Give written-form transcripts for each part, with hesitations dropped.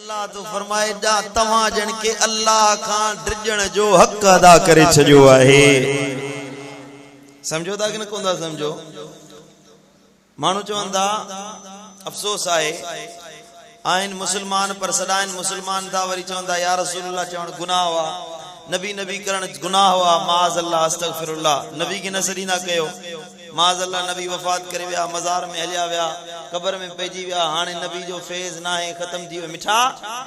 अल्लाह तो फरमाए जा तवा जन के अल्लाह खां ड्रिजण जो हक अदा करे छजो आहे। समझो था कि न कोंदा समझो? मानू चवंदा अफसोस आहे आइन मुसलमान पर सदाइन मुसलमान था वरी चवंदा या रसूलुल्लाह चवण गुनाह हुआ, नबी नबी करण गुनाह हुआ, माज़ अल्लाह अस्तगफिरुल्लाह, नबी की नसरी ना कयो, माज़ अल्लाह नबी वफात करे विया, मज़ार में हलिया विया, कब्र में पेजी विया, हाने नबी जो फेज ना है खत्म थी वियो। मिठा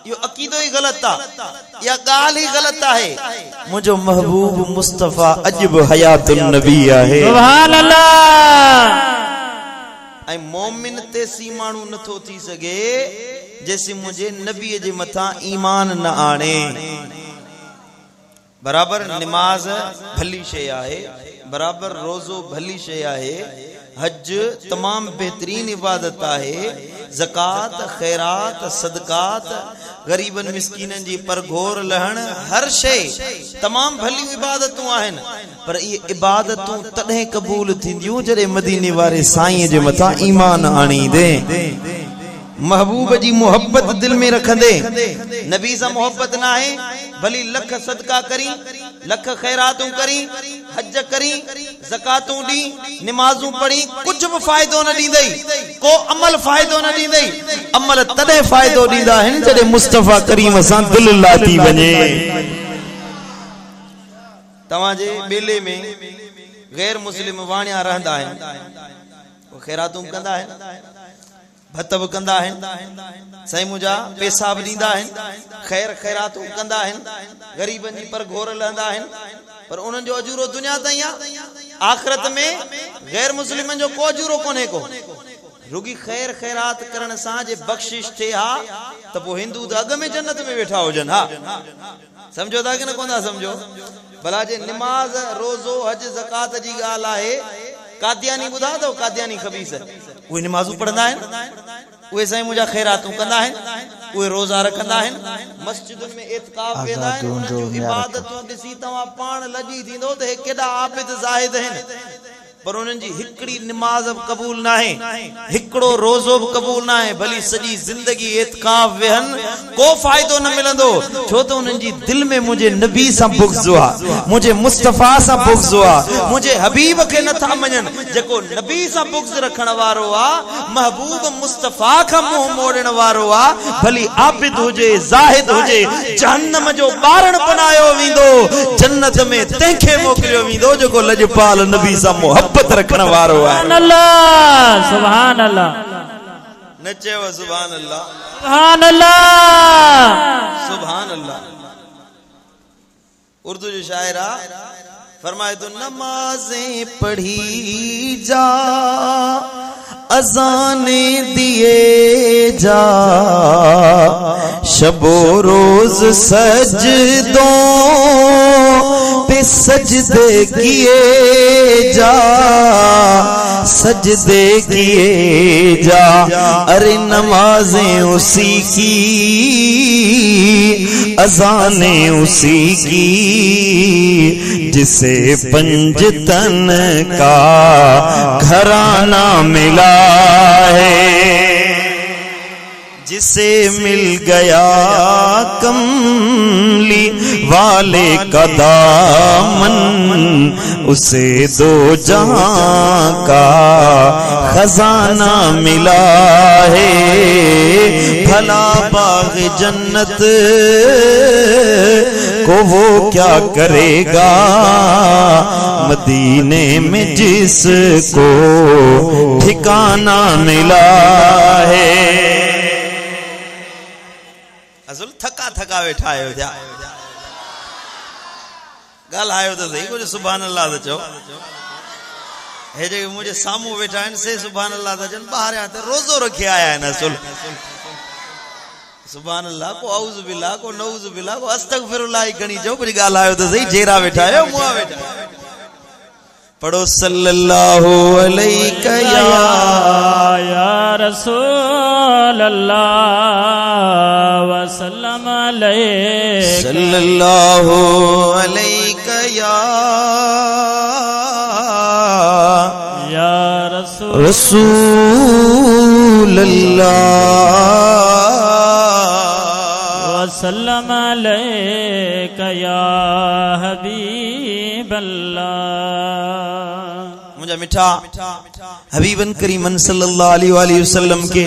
यो अकीदो ही गलत आ, या गाल ही गलत आहे। मुझो महबूब मुस्तफा अजब हयातुन नबी आहे। सुभान अल्लाह। ऐ मोमिन ते सी मानू नथो थी सके जैसे मुझे नबी जे मथा ईमान न आणे। बराबर नमाज भली शे आहे, बराबर रोजो भली शे आहे, हज तमाम बेहतरीन इबादत आहे, ज़कात खैरात सदकात गरीबन मिस्कीनन जी परघोर लहण हर शे तमाम भली इबादतूं आहिन। पर ये इबादतूं तॾहिं क़बूल थींदियूं जॾहिं मदीने वारे साईं जे मथा ईमान आणींदे, महबूब जी मोहब्बत दिल में रखंदे। नबी सा मोहब्बत ना है भली लख सदका करी, लख खैरातूं करी, हज करी, ज़कातूं दी, नमाजूं पढ़ी, कुछ भी फायदो न दींदई, को अमल फायदो न दींदई। अमल तदे फायदो दींदा है जडे मुस्तफा करीम सां दिल लाती वने। तवा जे बेले में गैर मुस्लिम वाणिया रहंदा है, वो खैरातूं कंदा है, भत भी कंदा है, सही मुझा पैसा भी दींदा है, खैर खैरातूं कंदा है, गरीबन जी पर घोर लहंदा है। पर उन्हनि जो अजूरो दुनिया ताईं आहे, आखिरत में गैर मुस्लिमन जो को अजूरो कोन्हे को। रुगी खैर खैरात करण सां जे बख्शिश थे हा त पोइ हिंदू त अॻ में जन्नत में वेठा हुजनि। हा समझो था कि न कोन्हा समझो? भला जे नमाज रोज़ो हज ज़कात जी ॻाल्हि आहे, कादियानी ॿुधा अथव? कादियानी खबीस उहे नमाज़ूं पढ़ंदा आहिनि, उहे साईं मुंहिंजा खैरातूं कंदा आहिनि, उहे रोज़ा रखंदा आहिनि, मस्जिदुनि में एतिकाफ़ वेंदा आहिनि। उन्हनि जूं इबादतूं ॾिसी तव्हां पाण लॼी थींदो त हे केॾा आबिद ज़ाहिद आहिनि। पर उन्हनि जी हिकिड़ी नमाज बि क़बूल न आहे, हिकिड़ो रोज़ो बि क़बूल न आहे। भली सॼी ज़िंदगी एतिकाफ़ वेहनि, को फ़ाइदो न मिलंदो, छो त उन्हनि जी दिल में मुंहिंजे नबी सां बुग़्ज़ आहे, मुंहिंजे मुस्तफ़ा सां बुग़्ज़ आहे, मुंहिंजे हबीब खे नथा मञनि। जेको नबी सां बुग़्ज़ रखण वारो आहे, महबूब मुस्तफ़ा खां मुंहुं मोड़ण वारो आहे, भली आबिद हुजे ज़ाहिद हुजे, जहन्नम जो ॿारण बनायो वेंदो, जन्नत में तंहिंखे मोकिलियो वेंदो जेको लॼपाल नबी सां मोहब्बत रखण वारो आहे। सुभान अल्लाह। नचे व सुभान अल्लाह, सुभान अल्लाह, सुभान अल्लाह। उर्दू जो शायर आ फरमाए तो नमाज़ें पढ़ी जा, अज़ाने दिए जा, शबो रोज सजदों पे सजदे किए जा, सजदे किए जा। अरे नमाजें उसी की, अज़ानें उसी की, जिसे पंजतन का घराना मिला है, जिसे मिल गया कमली वाले का दामन, उसे दो जहां का खजाना मिला है। भला बाग जन्नत को वो क्या करेगा, मदीने में जिसको ठिकाना मिला है। असल थका थका वेठा आयो थिया, ॻाल्हायो त सही कुझु सुभान अल्लाह त चओ। हे जेके मुंहिंजे साम्हूं वेठा आहिनि से सुभान अल्लाह था चवनि, ॿाहिरियां त रोज़ो रखी आया आहिनि। असुल सुभान अल्लाह, को औज़ बिल्लाह, को नऊज़ बिल्लाह, को अस्तगफिरुल्लाह ही खणी चओ, पर ॻाल्हायो त सही। जेरा वेठा आहियो, मुआ वेठा पढ़ो सल्लल्लाहु अलैका या रसूल अल्लाह वसल्लम अलैका, सल्लल्लाहु अलैका या रसूल अल्लाह। वसल्लम अलैका या हबीब अल्लाह। मुझे मिठा हबीबन करीमन सल्लल्लाहु अलैहि वसल्लम के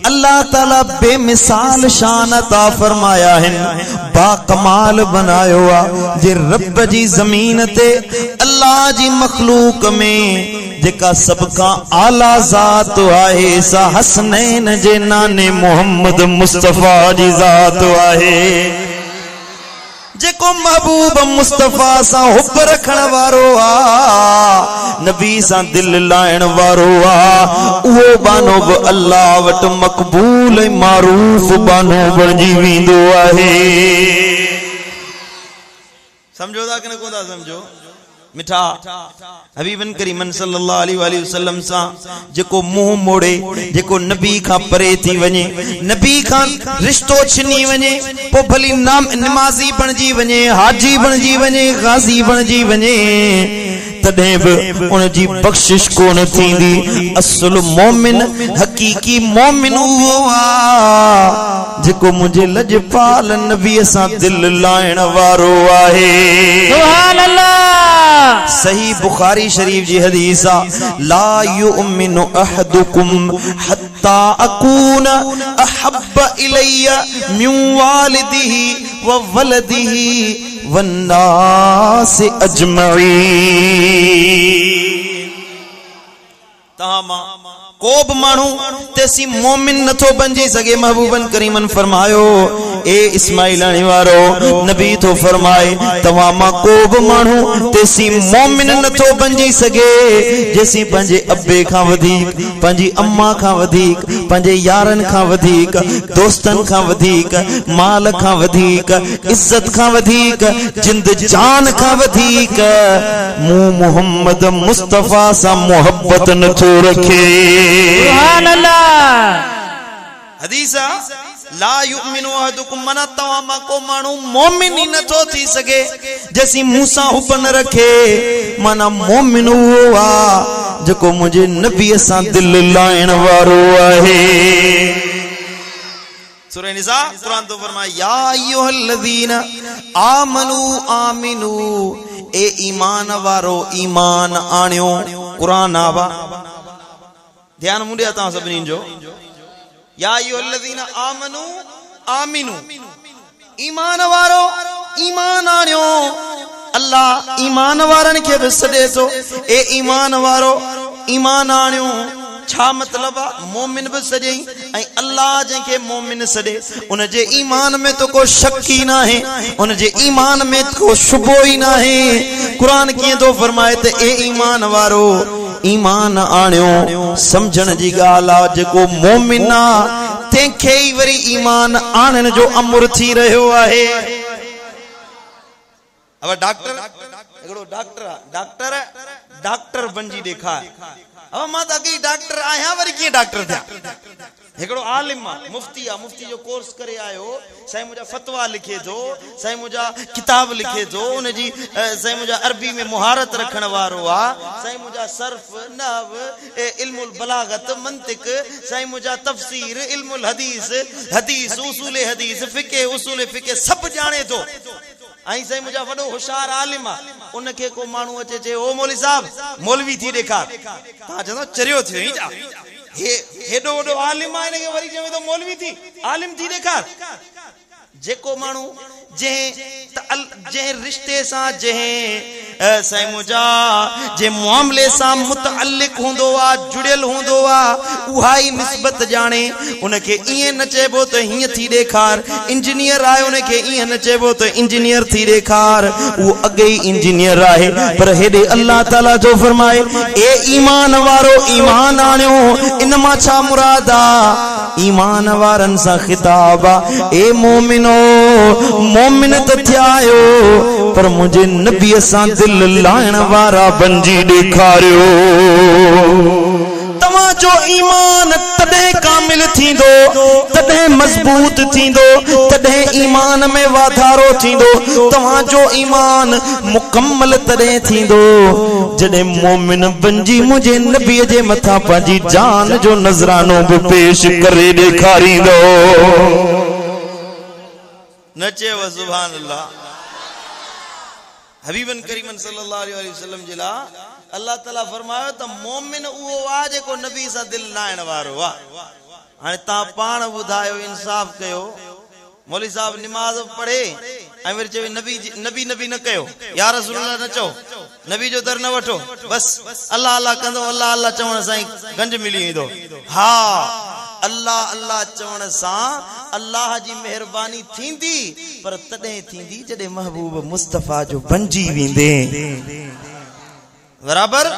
अल्लाह ताला बेमिसाल शान अता फरमाया है, बा कमाल बनायो आ जे रब जी जमीन ते अल्लाह जी मखलूक में जेका सबका आला जात आहे सा हसनैन जे नाने मोहम्मद मुस्तफा जी जात आहे। जेको महबूब मुस्तफा सा हुब रखण वारो आ, नबी सा दिल लाइण वारो आ, उहो बानो बि अल्लाह वट मक़बूल ऐं मारूफ बानो बणजी वेंदो आहे। समझो था कि न कोन था समझो? मिठा हबीबन करीमन सल्लल्लाहु अलैहि वसल्लम सा जेको मुंह मोड़े, जेको नबी खां परे थी वञे, नबी खां रिश्तो छिनी वञे, पो भली नाम नमाज़ी बणजी वञे, हाजी बणजी वञे, गाज़ी बणजी वञे, तॾहिं बि उन जी बख़्शिश कोन थींदी। असुल मोमिन हकीकी मोमिन उहो आ जेको मुंहिंजे लजपाल नबीअ सां दिल लाइण वारो आहे। सुभान अल्लाह। सही बुखारी शरीफ जी हदीस आ, ला युमिनु अहदुकुम हत्ता अकून अहब्ब इलैया मिन वालिदिही व वलदिही वन्नास अजमईन। तमाम को भी मानू तेसी मोमिन नथो बनजी सके। महबूबन करीमन फरमायो, ए इस्माइल आने वारो नबी तो फरमाए तवामा को भी मानू तेसी मोमिन नथो बनजी सके जैसी पंजे अब्बे खां वधीक, पंजी अम्मा खां वधीक, पंजे यारन खां वधीक, दोस्तन खां वधीक, माल खां वधीक, इज्जत खां वधीक, जिंद जान खां वधीक मु मोहम्मद मुस्तफा सा मोहब्बत नथो रखे। सुभान अल्लाह। हदीसा ला युमिनु अहदुकुम मना तवामा को मानू मोमिन ही नथो थी सके जैसी मूसा हुब न रखे। माना मोमिन हुओ आ जेको मुझे नबी सां दिल लाइण वारो आहे। सूरह निसा कुरान तो फरमाया या अय्युहल्लज़ीना आमनू आमिनू, ए ईमान वारो ईमान आणियो। कुरान आवा ध्यान मुंडिया ता सभिनी जो, या अय्युहल्लज़ीना आमनू आमिनू, ईमान वारो ईमान आणियो। अल्लाह ईमान वारन के भी सॾे थो, ए ईमान वारो ईमान आणियो। छा मतलब आ? मोमिन भी सॼई ऐं अल्लाह जंहिंखे मोमिन सॾे उन जे ईमान में तो को शक ही ना है, उन जे ईमान में को शुबो ही ना है। कुरान कीअं थो फरमाए त ए ईमान वारो ईमान आणियो। समझण जी ॻाल्हि आहे जेको मोमिन आ तंहिंखे ई वरी ईमान आणण जो अमर थी रहियो आहे। अब डॉक्टर हिकिड़ो डॉक्टर बनजी ॾेखार। अब मां त अॻे डॉक्टर आहियां वरी कीअं डॉक्टर थिया। हिकिड़ो आलिम आहे, मुफ्ती आहे, मुफ्ती जो कोर्स करे आयो, साईं मुंहिंजा फतवा लिखे थो, साईं मुंहिंजा किताब लिखे थो, उनजी साईं मुंहिंजा अरबी में मुहारत रखण वारो आहे, साईं मुंहिंजा सर्फ नहव इल्मुल बलागत मंतिक, साईं मुंहिंजा तफसीर इल्मुल हदीस उसूल हदीस फिके सभु ॼाणे थो। आई साईं मुंहिंजा वॾो होशियार आलिम आहे, उनखे को माण्हू अचे चए ओ मौलवी साहब मौलवी थी ॾेखार। तव्हां चवंदो चरियो थियो ई छा, हेॾो वॾो आलिम आहे हिनखे वरी चवे थो मौलवी थी, आलिम थी ॾेखार। जेको माण्हू जंहिं रिश्ते सां साईं मुंहिंजा जे मामले सां मुतअल्लिक़ हूंदो आहे, जुड़ियल हूंदो आहे, उहा ई निस्बत ॼाणे। उनखे ईअं न चइबो त हीअं थी ॾेखार। इंजीनियर आहे उनखे ईअं न चइबो त इंजीनियर थी ॾेखार, उहो अॻे ई इंजीनियर आहे। पर हेॾे अल्लाह ताला जो फरमाए ए ईमान वारो ईमान आणियो। इन मां छा मुराद आहे? ईमान वारनि सां ख़िताब आहे, ए मोमिनो मोमिन त थिया आहियो पर मुंहिंजे नबीअ सां दिल लाइण वारा बनजी ॾेखारियो। तव्हांजो ईमान तॾहिं कामिल थींदो, तॾहिं मज़बूत थींदो, तॾहिं ईमान में वाधारो थींदो। तव्हांजो ईमान मुकम्मल तॾहिं थींदो जॾहिं मोमिन बनजी मुंहिंजे नबीअ जे मथां पंहिंजी जान जो नज़रानो बि पेश करे ॾेखारींदो। नचे व सुभान अल्लाह हबीबन करीमन सल्लल्लाहु अलैहि वसल्लम जिला अल्लाह ताला फरमायो त मोमिन उहो आ जेको नबी सा दिल लाइण वारो आ हाने ता पाण बुधायो इंसाफ कयो मौलवी साहब नमाज पढ़े ऐं वरी चवे नबी न कयो या रसूल अल्लाह न चओ नबी जो दर न वठो बस अल्लाह अल्लाह कंदो अल्लाह अल्लाह चवण सां गंज मिली वेंदो हा अल्लाह अल्लाह चवण सां अल्लाह जी मेहरबानी थींदी पर तॾहिं थींदी जॾहिं महबूब मुस्तफा जो बणजी वेंदे बराबर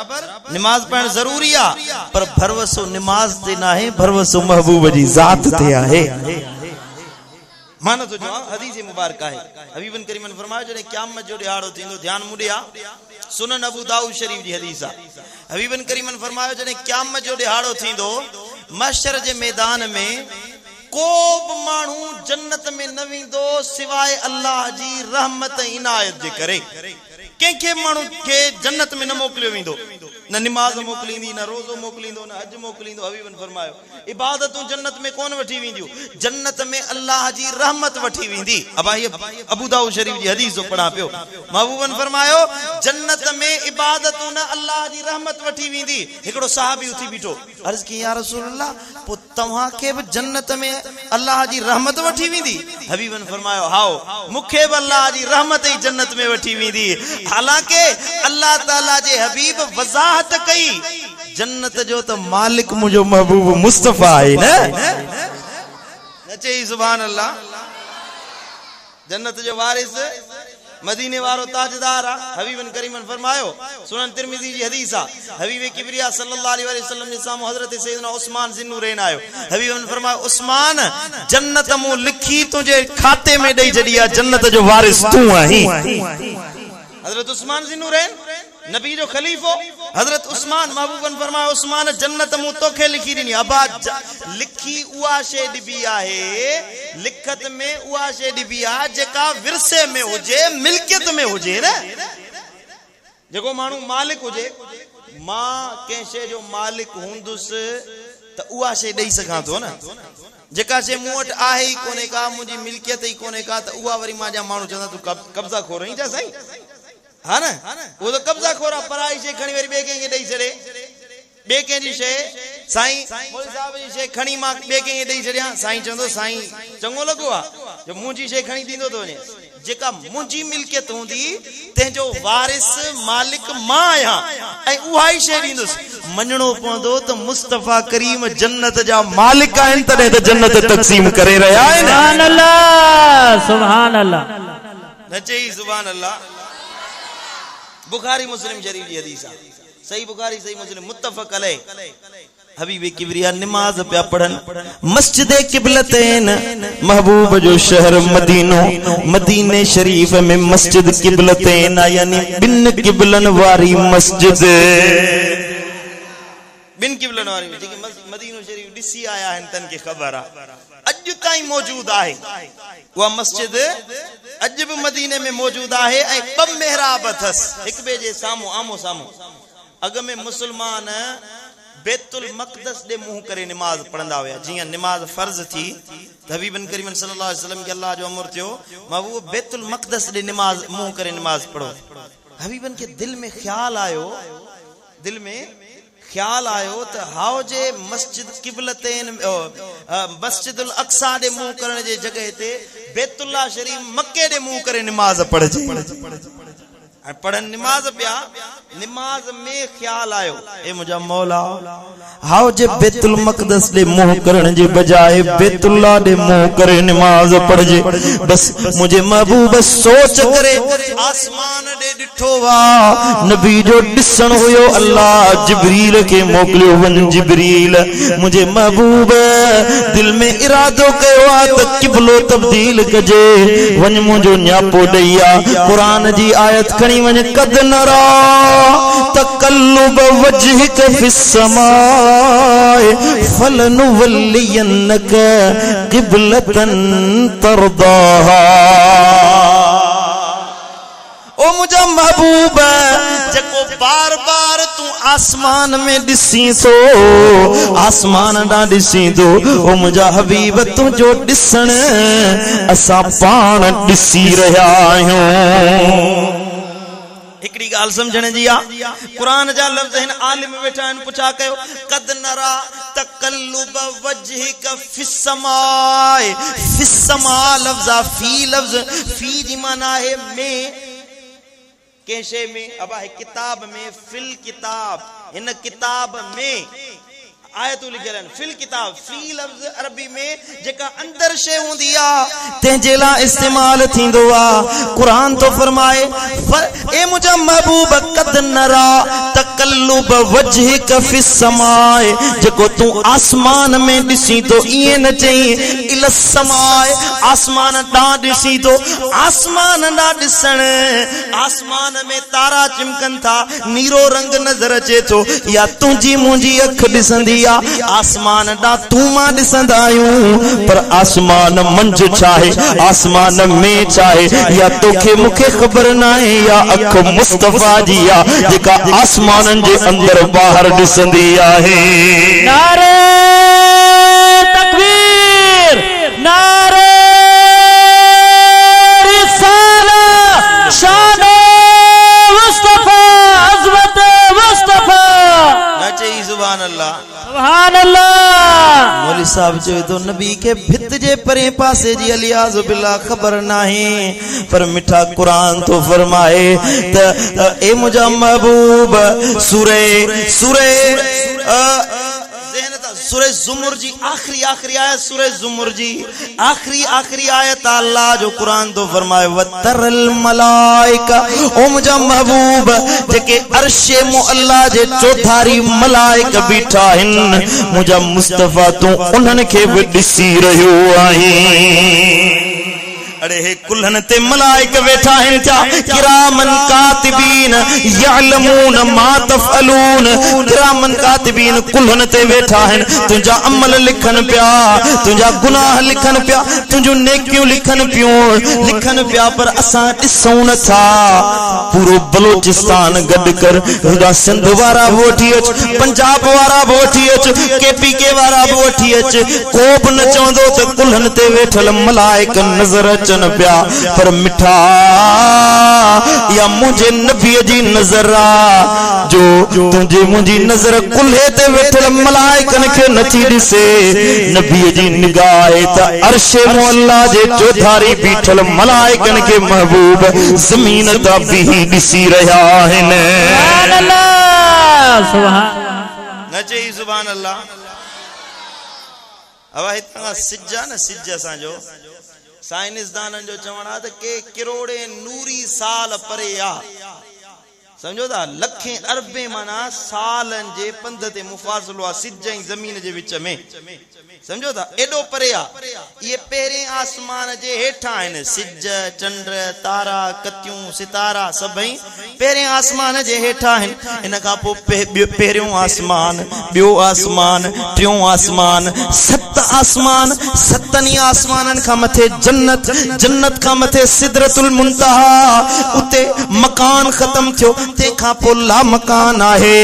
नमाज पढ़ण जरूरी आ पर भरवसो नमाज ते ना है भरवसो महबूब जी जात ते आहे मानो तो जो हदीस मुबारक है हबीबन करीमन फरमायो जने क़यामत जो दिहाड़ो थींदो ध्यान मुडिया सुनन अबू दाऊद शरीफ जी हदीस आ हबीबन करीमन फरमायो जने क़यामत जो दिहाड़ो थींदो महशर जे मैदान में को बि माण्हू जन्नत में न वेंदो सिवाय अल्लाह जी रहमत इनायत जे करे कंहिंखे माण्हू खे जन्नत में न मोकिलियो वेंदो न निमाज़ मोकिलींदी न रोज़ो मोकिलींदो न हज मोकिलींदो हबीबन फरमायो इबादतूं जन्नत में कोन वठी वेंदियूं जन्नत में अल्लाह जी रहमत वठी वेंदी अब अबू दाऊद शरीफ जी हदीस पढ़ा पियो महबूबन फरमायो जन्नत में इबादतूं न अल्लाह जी रहमत वठी वेंदी हिकिड़ो सहाबी उथी बीठो अर्ज़ की या रसूल अल्लाह पो तव्हां खे बि जन्नत में अल्लाह जी रहमत वठी वेंदी हबीबन फरमायो हाओ मूंखे बि अल्लाह जी रहमत ई जन्नत में वठी वेंदी हालांकि अल्लाह ताला जे हबीब वज़ाहत कई जन्नत जो तो मालिक मुझो महबूब मुस्तफा है न नचे सुभान अल्लाह जन्नत जो वारिस मदीने वारो ताजदार आ हबीबन करीमन फरमायो सुनन तिरमिजी जी हदीस आ हबीब किबरिया सल्लल्लाहु अलैहि वसल्लम ने सामो हजरत सैयदना उस्मान ज़िन्नुरैन आयो हबीबन फरमायो उस्मान जन्नत मु लिखी तुझे खाते में दई जड़ी आ जन्नत जो वारिस तू आही हजरत उस्मान ज़िन्नुरैन नबी जो खलीफो हजरत उस्मान महबूबन फरमायो उस्मान जन्नत मु तोखे लिखी दी अबा लिखी उआ शे दिबी आहे लिखत में उआ शे दिबी आ जेका विरसे में हुजे मिल्कियत में हुजे न जेको मानू मालिक हुजे मां के शे जो मालिक हुंदुस त उआ शे देई सका तो न जेका शे मूं वट आहे ही कोने का मुजी मिल्कियत ही कोने का त उआ वरी मां जा मानू चंदा तू कब्जा खो रही जा सही हाँ ना वो तो कब्जा खोरा पराई शे खणी वरी बे के दई छड़े बे के जी शे साईं मौलवी साहब जी शे खणी मां बे के दई छड़िया साईं चंदो साईं चंगो लगो आ जो मुंजी शे खणी दींदो तो वने जेका मुंजी मिल्कियत हुंदी ते जो वारिस मालिक मां आया ए उहाई शे दींदुस मञणो पवंदो तो मुस्तफा करीम जन्नत जा मालिक आहिन तने त जन्नत तक़सीम करे रहिया आहिन सुभान अल्लाह सुभान अल्लाह नचे सुभान अल्लाह बुखारी मुस्लिम शरीफ जी हदीस आ सही बुखारी सही मुस्लिम मुत्तफक अलैह हबीब किबरिया नमाज पे पढ़न मस्जिद किबलतैन महबूब जो शहर मदीनो मदीने शरीफ में मस्जिद किबलतैन यानी बिन किबलन वारी मस्जिद बिन किबलन वारी जेके मदीनो शरीफ दिसी आया है तन के खबर आ अज ताई मौजूद आहे वो मस्जिद अज भी मदीने में मौजूद आहे ए ब मेहराब थस एक बे जे सामो आमो सामो अग में मुसलमान बैतुल मक़दस दे मुंह करे नमाज पढ़ंदा हुआ जिया नमाज फर्ज थी हबीबन करीम सल्लल्लाहु अलैहि वसल्लम के अल्लाह जो अमर थियो महबूब बैतुल मक़दस दे नमाज मुंह करे नमाज पढ़ो हबीबन के दिल में ख्याल आयो तो हाउ जे मस्जिद किबलतैन मस्जिदुल अक्सा दे मुंह करने जे जगह ते बैतुल्लाह शरीफ मक्के दे मुंह करे नमाज पढ़जे पढ़न नमाज पिया नमाज में ख्याल आयो ए मुझा मौला हाउ जे बैतुल मक़दस दे मुंह करने जे बजाय बैतुल्लाह दे मुंह करे नमाज पढ़जे बस मुझे महबूब सोच करे आसमान दे डिठो वा नबी जो दिसण हुयो अल्लाह जिब्रील के मोकलियो वन जिब्रील मुझे महबूब दिल में इरादो कयो आ त किबलो तब्दील कजे वन मुझो न्यापो दैया कुरान जी आयत खणी वन कद नरा तकल्लुब वजहिक फिस समाए फलनुवल्लियन्नक क़िबलतन तरदाहा ओ मुझा महबूब जको बार बार तू आसमान में दिसी सो आसमान ना दिसी दो ओ मुझा हबीब तू जो दिसन असा पान दिसी रहा आहियूं। हिकड़ी गाल समझने जी आ कुरान जा लफ्ज हैं आलिम बैठा हैं पुछा कयो कद नरा तकल्लुब वजहिक फिस्समा लफ्जा फी लफ्ज फी जी माना है में कैसे में अब है किताब में फिल किताब इन किताब में आयतु लिखियल फिल किताब फी लफ्ज अरबी में जेका अंदर शे हुंदी आ तेजे ला इस्तेमाल थींदो आ। कुरान तो फरमाए ए मुझा महबूब कद नरा तकल्लुब वजहिक फिस समाए जेको तू आसमान में दिसी तो इए न चई इल समाए आसमान दा दिसी तो आसमान ना दिसण आसमान में तारा चिमकन था नीरो रंग नजर अचे तो या तुंजी मुंजी अख दिसंदी आसमान दा तू मां दिसंदा आयूं पर आसमान मंझ चाहे आसमान में चाहे या तोखे मुखे खबर ना है या अख मुस्तफा जी आ जेका आसमान जे अंदर बाहर दिसंदी आहे। नारे तकबीर नारे रिसाला शान मुस्तफा अज़मत मुस्तफा नचे सुभान अल्लाह सुभान अल्लाह। मौली साहब जो तो नबी के भित जे परे पासे जी अलियाज़ बिल्ला खबर नाही पर मिठा कुरान तो फरमाए त ए मुझा महबूब सूरे ज़ुमर जी आखिरी आयत सूरे ज़ुमर जी आखिरी आयत अल्लाह जो कुरान तो फरमाए वतरल मलाइका ओ मुझा महबूब जेके अर्शे मुअल्ला जे चौधारी मलाइका बीठा हिन मुझा मुस्तफा तू उन्हन के भी दिसी रहियो आहीं। अरे हे कुल्हन ते मलाइक बैठा हैं क्या किरामन कातिबीन यअलमून मा तफअलून किरामन कातिबीन कुल्हन ते बैठा हैं तुझा अमल लिखन पिया तुझा गुनाह लिखन पिया तुझो नेकियों लिखन पिया पर असा ॾिसूं नथा पूरो बलोचिस्तान गड कर रुदा सिंध वारा वठी अच पंजाब वारा वठी अच केपीके वारा वठी अच को बि न चवंदो त कुल्हन ते वेठल मलाइक नज़र अचन पिया पर मिठा या मुझे नबी जी नजर आ जो तुझे मुझी नजर कुल्हे ते वेठल मलाइकन के नथी दिसे नबी जी निगाह त अर्शे मुअल्ला जे चौधारी बीठल मलाइकन के महबूब जमीन ता भी दिसी रहा है सुभान अल्लाह सुभान नचे सुभान अल्लाह। अब हितां सिज्जा न सिज्ज असांजो साइंसदाननि जो चवण आहे त के किरोड़े नूरी साल परे आ समझो था लखे अरबे माना सालन जे पंध ते मुफासिलो आ सिज ऐं ज़मीन जे विच में समझो था एडो परे आ ये पहिरें आसमान जे हेठां आहिनि सिज चंड तारा कतियूं सितारा सभई पहिरें आसमान जे हेठां आहिनि इन खां पोइ पहिरियों आसमान ॿियो आसमान टियों आसमान सत आसमान सतनि आसमाननि खां मथे जन्नत खां मथे सिदरतुल मुंतहा उते मकान ख़त्म थियो तंहिंखां पोइ ला मकान आहे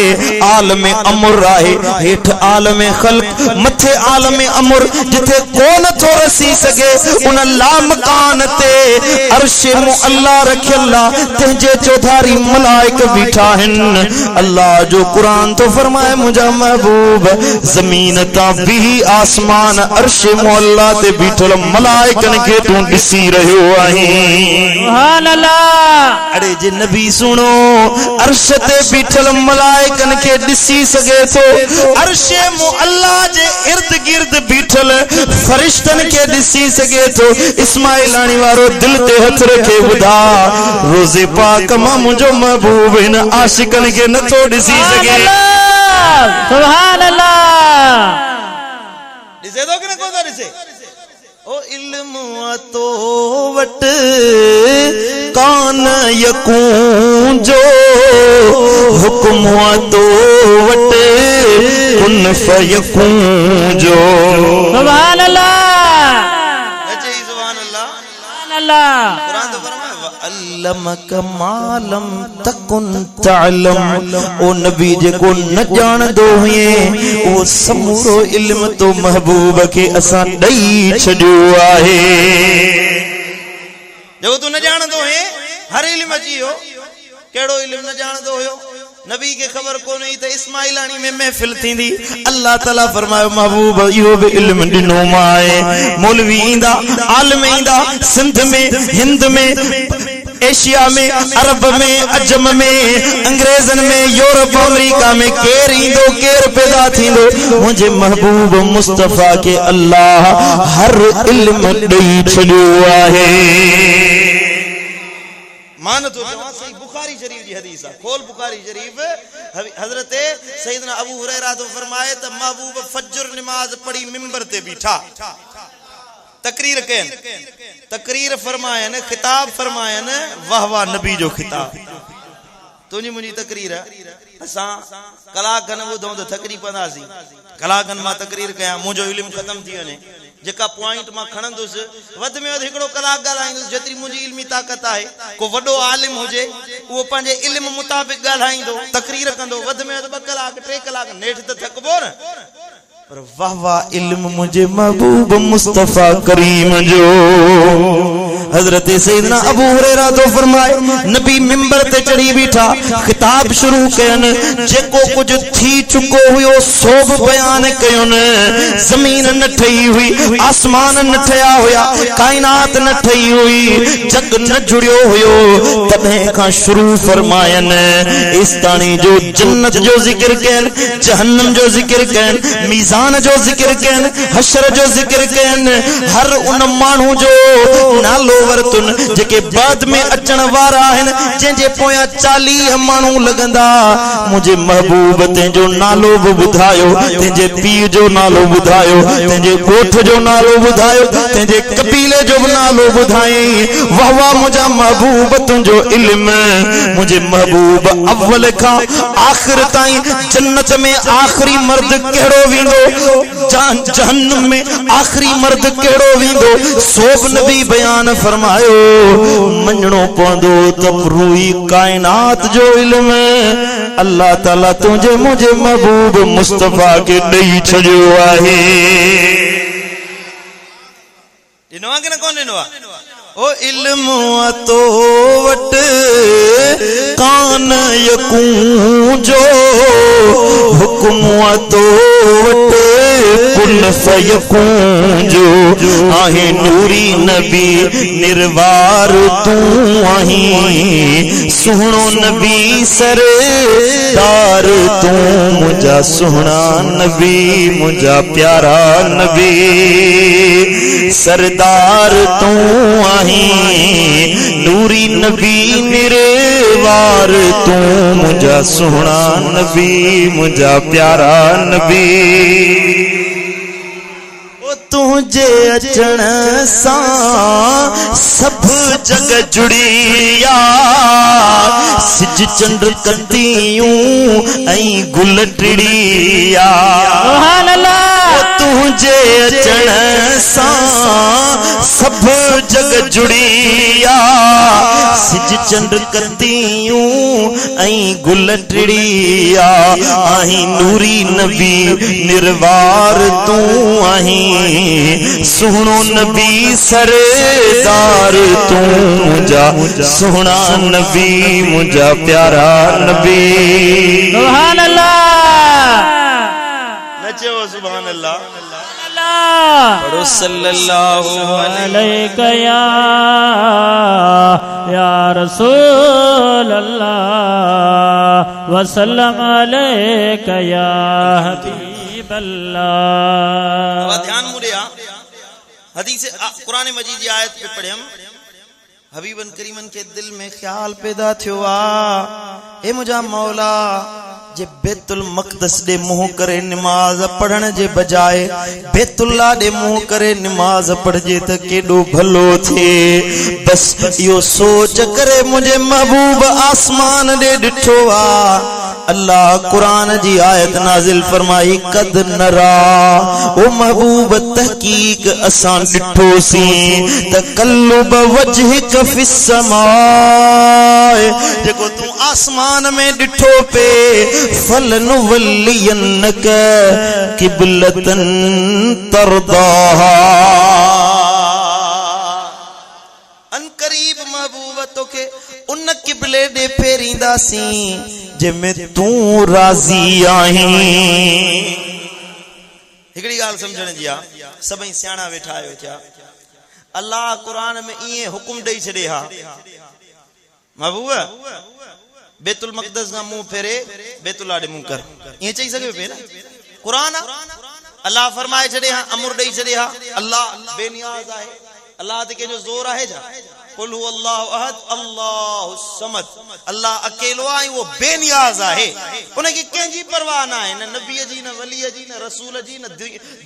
आलम अमुर आहे हेठ आलम खल्क मथे आलम अमुर जिथे को नथो रसी सके उन ला मकान ते अर्श मुअल्ला रखियल तंहिंजे चौधारी मलाइक बीठा हिन। अल्लाह जो कुरान तो फरमाए मुझा महबूब जमीन ता भी आसमान अर्श मुअल्ला ते बीठल मलाइकन के तू दिसी रहियो आहीं। सुभान अल्लाह। अरे जे नबी सुनो अर्श ते बीठल मलाइकन के दिसी सके तो अर्श मुअल्ला जे इर्द गिर्द बीठल फरिश्तन के दिसी सके तो इस्माइल आनी वारो दिल ते हथ रखे बुधा रोज़े पाक मां मुझो महबूब इन आशिकन के नथो दिसी सके। सुभान अल्लाह। दिसे तो कि न को दिसे ओ इल्म तो वट कान यकून जो हुक्म तो वट कुन फयकून जो। सुभान अल्लाह। अच्छे सुभान अल्लाह। अल्लाह कुरान तो फरमाए अल्लमक मालम तकुन तअलम ओ नबी जेको न जान दो है ओ समूरो इल्म तो महबूब के असा दई छडियो आहे जेको तू न जान दो है हर इल्म अची हो केड़ो इल्म न जान दो हो नबी के खबर को नहीं तो इस्माइलानी में महफिल थींदी अल्लाह ताला फरमायो महबूब इहो भी इल्म दिनो माए मौलवी इंदा आलिम इंदा सिंध में हिंद में एशिया में अरब में अजम में अंग्रेजन में यूरोप अमेरिका में केर इंदो केर पैदा थींदो मुझे महबूब मुस्तफा के अल्लाह हर इल्म दई छडियो आहे मान तो सही बुखारी शरीफ की हदीस है खोल बुखारी शरीफ हजरत सैयदना अबू हुरैरा तो फरमाए त महबूब फज्र नमाज पढ़ी मिंबर ते बीठा तकरीर कन तकरीर फरमायन खिताब फरमायन वाह वाह नबी जो खिताब तुझी मुझी तकरीर असा कलाक खन ॿुधूं त थकरी पवंदासीं कलाकनि मां तकरीर कयां मुंहिंजो इल्मु ख़तम थी वञे जेका पॉइंट मां खणंदुसि वध में वधि हिकिड़ो कलाक ॻाल्हाईंदुसि जेतिरी मुंहिंजी इल्मी ताक़त आहे को वॾो आलिम हुजे उहो पंहिंजे इल्म मुताबिक़ ॻाल्हाईंदो तकरीर कंदो वध में वधि 2 कलाक 3 कलाक नेठि त थकबो न पर वाह वाह इल्म मुझे महबूब मुस्तफा करीम जो हजरत सैयदना अबू हुरैरा तो फरमाए नबी मिंबर ते चढ़ी बीठा खिताब शुरू कयन जेको कुछ थी चुको हुयो सोब बयान कयन जमीन न ठही हुई आसमान न ठया हुया कायनात न ठही हुई जग न जुड़ियो हुयो तबे का शुरू फरमायन इस ताणी जो जन्नत जो जिक्र कयन जहन्नम जो जिक्र कयन मीज़ान जो जिक्र कयन हशर जो जिक्र कयन हर उन मानू जो नालो वरतुन जेके बाद में अचण वारा आहिन जंहिंजे पोयां 40 मानू लगंदा मुझे महबूब तेजो नालो भी बुधायो तेजे पीर जो नालो बुधायो तेजे गोठ जो नालो बुधायो तेजे कबीले जो नालो बुधाई वाह वाह मुझा महबूब तुझो इल्म मुझे महबूब अव्वल का आखिर ताई जन्नत में आखिरी मर्द केड़ो विंदो जहन्नम में आखिरी मर्द केड़ो विंदो सोब नबी बयान फरमायो मञणो पवंदो त पूरी कायनात जो इल्म अल्लाह ताला तुझे मुझे महबूब मुस्तफा के ॾई छॾियो आहे ॾिनो आहे कि न कोन ॾिनो आहे ओ इल्म तो वट कान यकूं जो हुक्म तो वट कुन फयकूं जो आहे नूरी नबी निर्वार तू आही सुहणो नबी सरदार तू मुझा सुहणा नबी मुझा प्यारा नबी सरदार तू नूरी नबी निर्वार तू मुझा सुहणा नबी मुझा प्यारा नबी तुझे अचण सां सब जग जुड़िया सिज चंड कंदियूं ऐं गुल टिड़िया सुभान अल्लाह तुझे अचण सां सब जग जुड़िया सिज चंड कंदियूं ऐं गुल टिड़िया आहीं नूरी नबी निर्वार तू आहीं सुहणो नबी सरदार तू मुझा सुहणा नबी मुझा प्यारा नबी सुभान अल्लाह नचो सुभान अल्लाह पढ़ो सल्लल्लाहु अलैहि या रसूल अल्लाह वसल्लम अलैका या हबीब अल्लाह ध्यान मुड़िया हदीस कुरान मजीद की आयत पे पढ़े हम हबीबन करीमन के दिल में ख्याल पैदा थियो ए मुझा मौला जे बैतुल मक़दस दे मुंह करे नमाज पढ़न जे बजाय बैतुल्ला दे मुंह करे नमाज पढ़जे त केडो भलो थे बस यो सोच करे मुझे महबूब आसमान दे डिठो अल्लाह कुरान जी आयत नाजिल फरमाई कद नरा ओ महबूब तहकीक असां डिठो सी तकल्लुब वजहिक फिस समाए जेको तू आसमान में डिठो पे फलनुवल्लियन्नक किबलतन तरदाहा अनकरीब महबूब तोखे उन किबले दे फेरींदासी जंहिंमें तू राज़ी आहीं हिकड़ी गाल समझण जी आ सभई सियाणा वेठा आयो छा अल्लाह कुरान में इए हुकुम देई छड़े हा महबूब बैतुल मक़दस का मुंह फेरे बैतुल्लाह दे मुंह कर ये चई सके पे ना कुरान अल्लाह फरमाए छड़े हा अमर देई छड़े हा अल्लाह बेनियाज आहे अल्लाह ते के जो जोर आहे जा कुल हु अल्लाहु अहद अल्लाहु समद अल्लाह अकेलो आहे वो बेनियाज आहे उन की केंजी परवाह ना है न नबी जी न वली जी न रसूल जी न